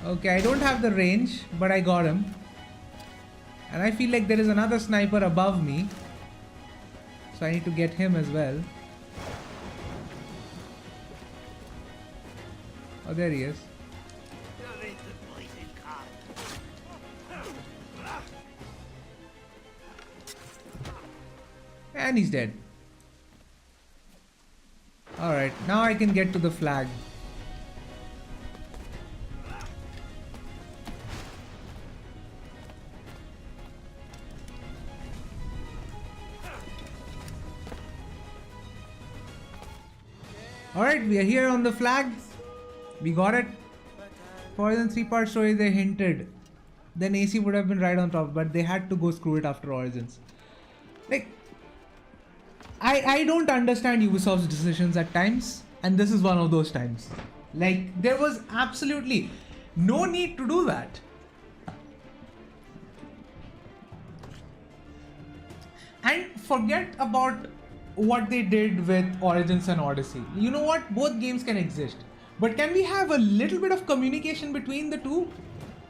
Okay, I don't have the range, but I got him. And I feel like there is another sniper above me. So I need to get him as well. Oh, there he is. And he's dead. Alright, now I can get to the flag. Alright, we are here on the flag. We got it. For the 3-part story they hinted. Then AC would have been right on top, but they had to go screw it after Origins. Like, I don't understand Ubisoft's decisions at times, and this is one of those times. Like, there was absolutely no need to do that. And forget about what they did with Origins and Odyssey. You know what? Both games can exist. But can we have a little bit of communication between the two?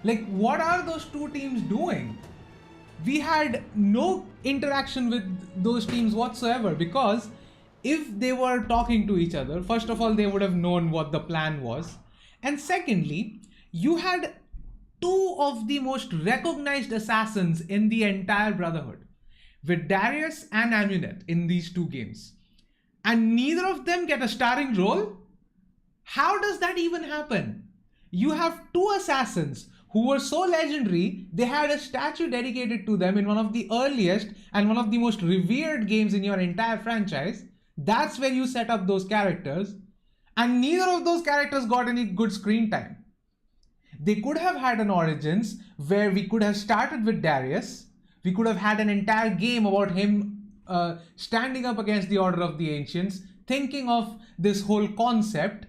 Like, what are those two teams doing? We had no interaction with those teams whatsoever, because if they were talking to each other, first of all, they would have known what the plan was. And secondly, you had two of the most recognized assassins in the entire Brotherhood, with Darius and Amunet in these two games. And neither of them get a starring role? How does that even happen? You have two assassins who were so legendary, they had a statue dedicated to them in one of the earliest and one of the most revered games in your entire franchise. That's where you set up those characters. And neither of those characters got any good screen time. They could have had an Origins where we could have started with Darius. We could have had an entire game about him standing up against the Order of the Ancients, thinking of this whole concept.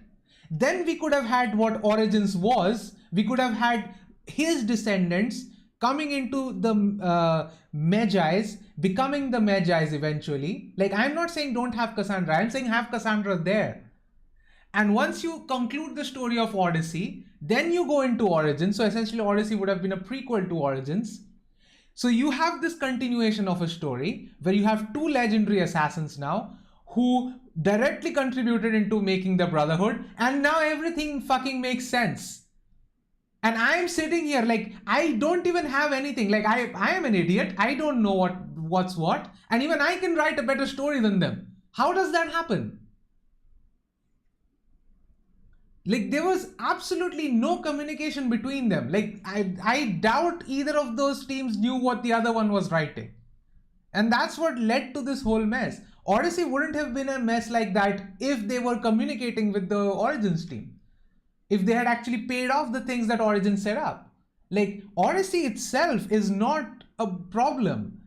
Then we could have had what Origins was. We could have had his descendants coming into the Magi's, becoming the Magi's eventually. Like, I'm not saying don't have Cassandra, I'm saying have Cassandra there. And once you conclude the story of Odyssey, then you go into Origins. So essentially Odyssey would have been a prequel to Origins. So you have this continuation of a story where you have two legendary assassins now who directly contributed into making the Brotherhood, and now everything fucking makes sense. And I'm sitting here like, I don't even have anything. Like, I am an idiot. I don't know what's what. And even I can write a better story than them. How does that happen? Like, there was absolutely no communication between them. Like, I doubt either of those teams knew what the other one was writing. And that's what led to this whole mess. Odyssey wouldn't have been a mess like that if they were communicating with the Origins team. If they had actually paid off the things that Origins set up. Like, Odyssey itself is not a problem.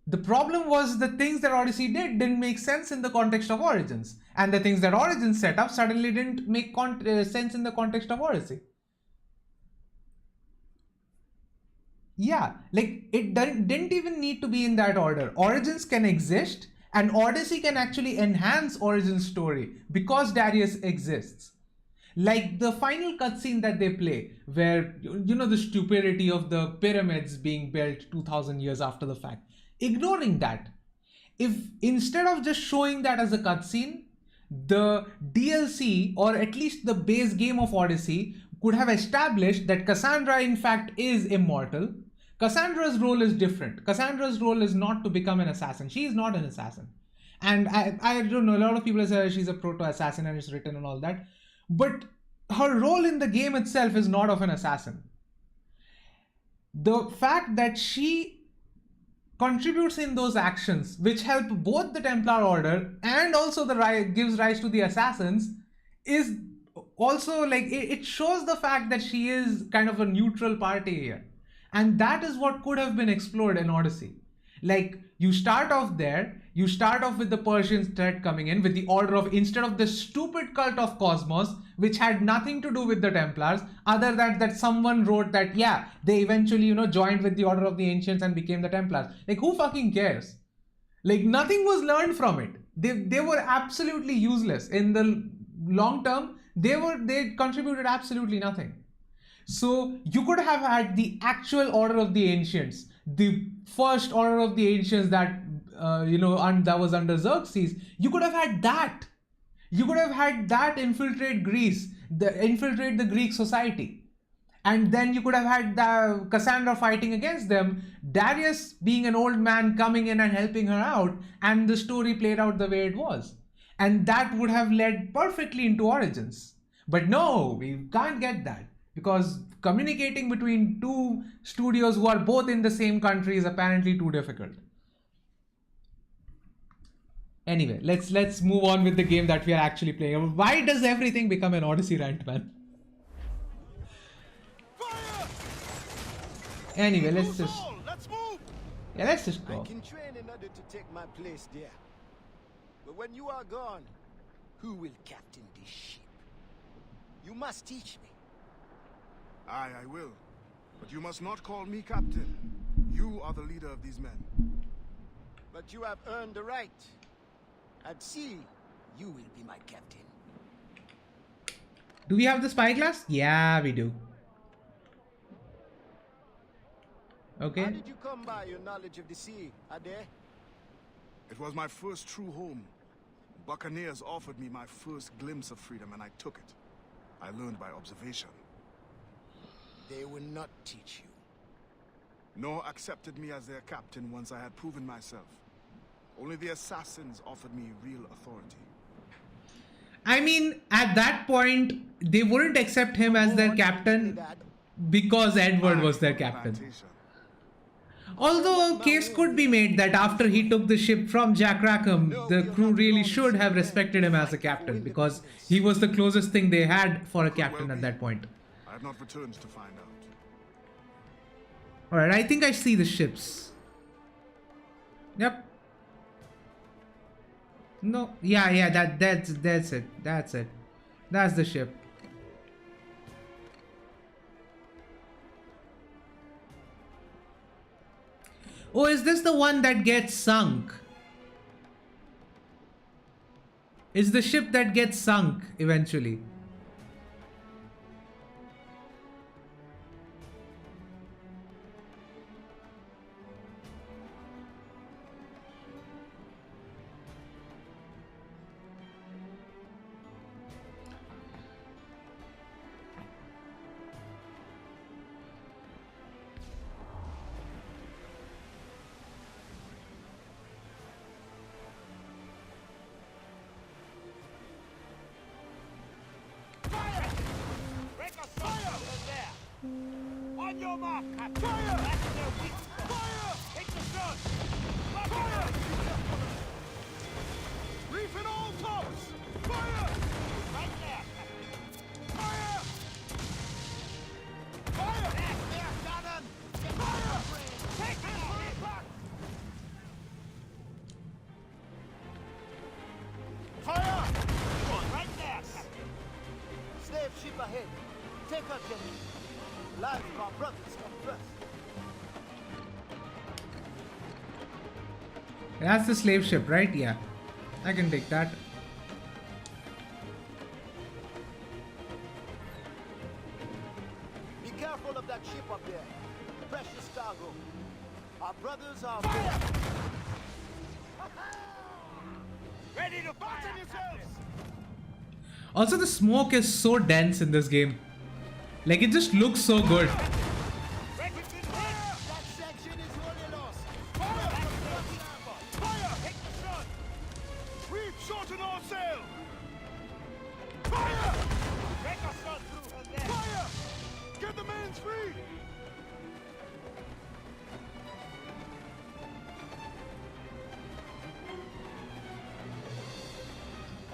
The problem was the things that Odyssey didn't make sense in the context of Origins. And the things that Origins set up suddenly didn't make sense in the context of Odyssey. Yeah, like, it didn't even need to be in that order. Origins can exist, and Odyssey can actually enhance Origins' story because Darius exists. Like the final cutscene that they play, where you know the stupidity of the pyramids being built 2000 years after the fact. Ignoring that, if instead of just showing that as a cutscene, the DLC or at least the base game of Odyssey could have established that Cassandra in fact is immortal. Cassandra's role is different. Cassandra's role is not to become an assassin. She is not an assassin. And I don't know, a lot of people say she's a proto-assassin and it's written and all that. But her role in the game itself is not of an assassin. The fact that she contributes in those actions which help both the Templar Order and also gives rise to the assassins is also like it shows the fact that she is kind of a neutral party here, and that is what could have been explored in Odyssey. Like you start off with the Persian threat coming in with the order of, instead of the stupid cult of Cosmos which had nothing to do with the Templars other than that someone wrote that yeah they eventually joined with the Order of the Ancients and became the Templars. Like who fucking cares? Like nothing was learned from it. They were absolutely useless in the long term. They contributed absolutely nothing. So you could have had the actual Order of the Ancients, the first Order of the Ancients that and that was under Xerxes. You could have had that. You could have had that infiltrate Greece, infiltrate the Greek society. And then you could have had the Cassandra fighting against them, Darius being an old man coming in and helping her out, and the story played out the way it was. And that would have led perfectly into Origins. But no, we can't get that, because communicating between two studios who are both in the same country is apparently too difficult. Anyway, let's move on with the game that we are actually playing. Why does everything become an Odyssey rant, man? Anyway, let's just go. I can train in order to take my place there. But when you are gone, who will captain this ship? You must teach me. Aye, I will. But you must not call me captain. You are the leader of these men. But you have earned the right. At sea, you will be my captain. Do we have the spyglass? Yeah, we do. Okay. How did you come by your knowledge of the sea, Ade? It was my first true home. Buccaneers offered me my first glimpse of freedom and I took it. I learned by observation. They will not teach you. Nor accepted me as their captain once I had proven myself. Only the assassins offered me real authority. I mean, at that point, they wouldn't accept him as their captain because Edward was their captain. Although a case could be made that after he took the ship from Jack Rackham, the crew really should have respected him as a captain because he was the closest thing they had for a captain at that point. I have not returned to find out. Alright, I think I see the ships. Yep. No, yeah, that's it. That's it. That's the ship. Oh, is this the one that gets sunk? It's the ship that gets sunk eventually. On your mark, Captain. Fire! That's their weak spot. Fire! Take the shot. Fire! Reef in all tops! Fire! Right there, Captain. Fire! Fire! There, Shannon! Fire! Take it out! Fire! Right there, Captain. Slave ship ahead. Take her, Jenny. Lives of our brothers come first. That's the slave ship, right? Yeah. I can take that. careful of that ship up there. Precious cargo. Our brothers are... Ready to fire yourselves! Also, the smoke is so dense in this game. Like, it just looks so good. Ready to fire! That section is wholly lost. Fire! Fire! Take the front! Reef shorten all sail! Fire! Break a shot through her there! Fire! Get the mains free!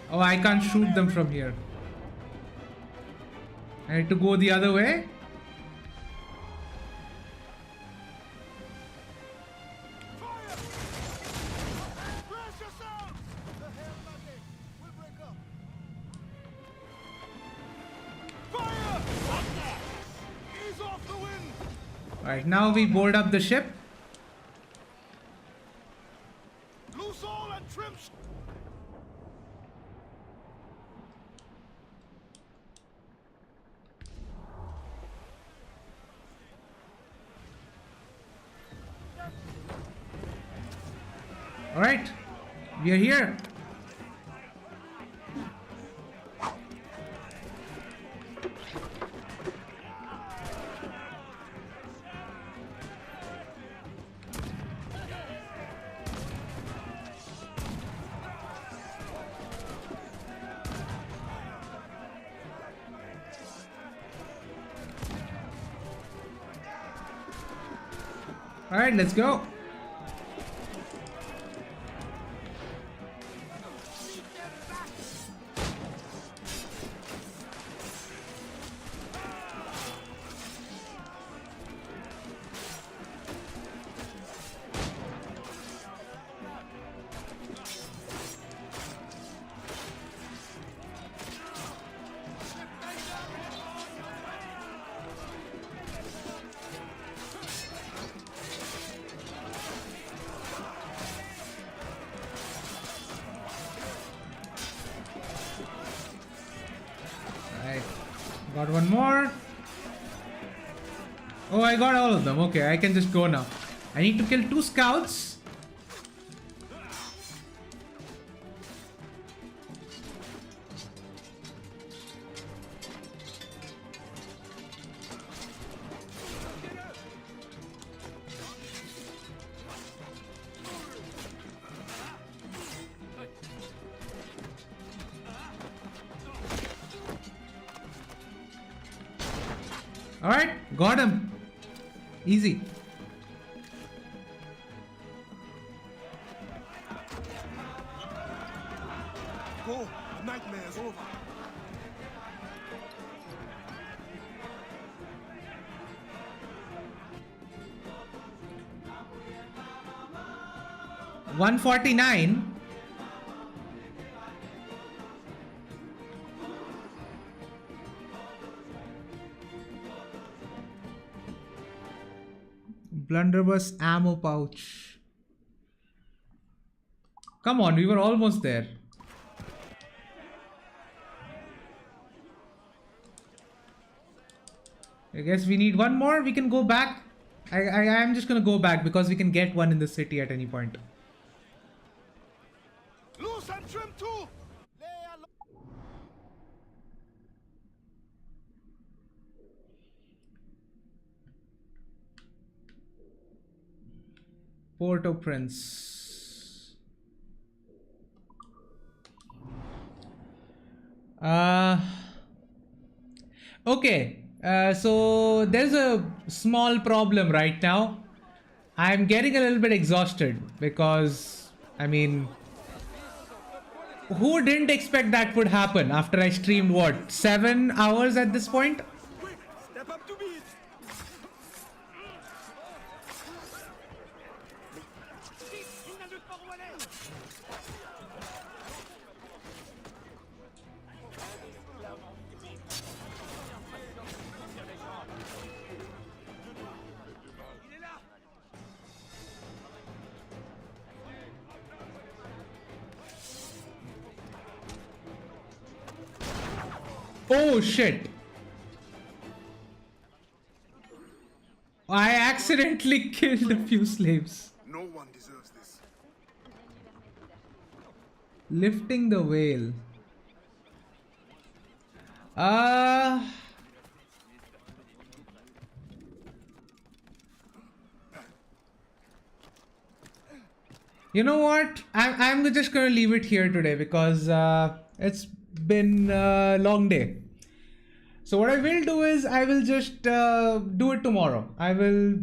Oh, I can't shoot them from here. I need to go the other way. Fire! Brace yourselves! The hell, Monday. We'll break up. Fire! Ease off the wind! Alright, now we board up the ship. Loose all and trim... Alright, we are here. Alright, let's go. Alright, got one more. Oh, I got all of them. Okay, I can just go now. I need to kill 2 scouts. Alright, got him. Easy. Go! The nightmare's over. $149. Blunderbuss ammo pouch. Come on, we were almost there. I guess we need one more. We can go back. I am just gonna go back because we can get one in the city at any point. Loose and trim too! Port-au-Prince. Okay. So there's a small problem right now. I'm getting a little bit exhausted because, I mean, who didn't expect that would happen after I streamed what, 7 hours at this point? Quick! Step up to beat! Oh shit. I accidentally killed a few slaves. No one deserves this. Lifting the veil. Uh you know what? I'm just gonna leave it here today because it's been a long day. So what I will do is I will just do it tomorrow. I will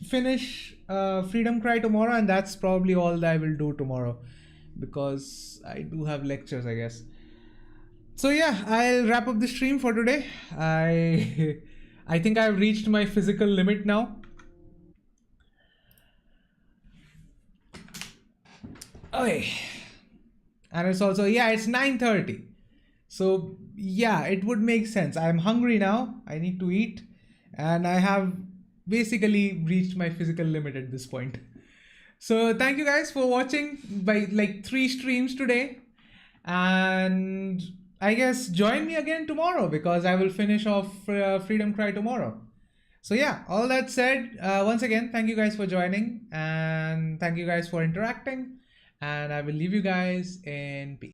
finish Freedom Cry tomorrow, and that's probably all that I will do tomorrow because I do have lectures, I guess. So yeah, I'll wrap up the stream for today. I think I've reached my physical limit now. Okay. And it's also, yeah, it's 9:30. So yeah, it would make sense. I'm hungry now. I need to eat. And I have basically reached my physical limit at this point. So thank you guys for watching by like 3 streams today. And I guess join me again tomorrow because I will finish off Freedom Cry tomorrow. So yeah, all that said, once again, thank you guys for joining and thank you guys for interacting. And I will leave you guys in peace.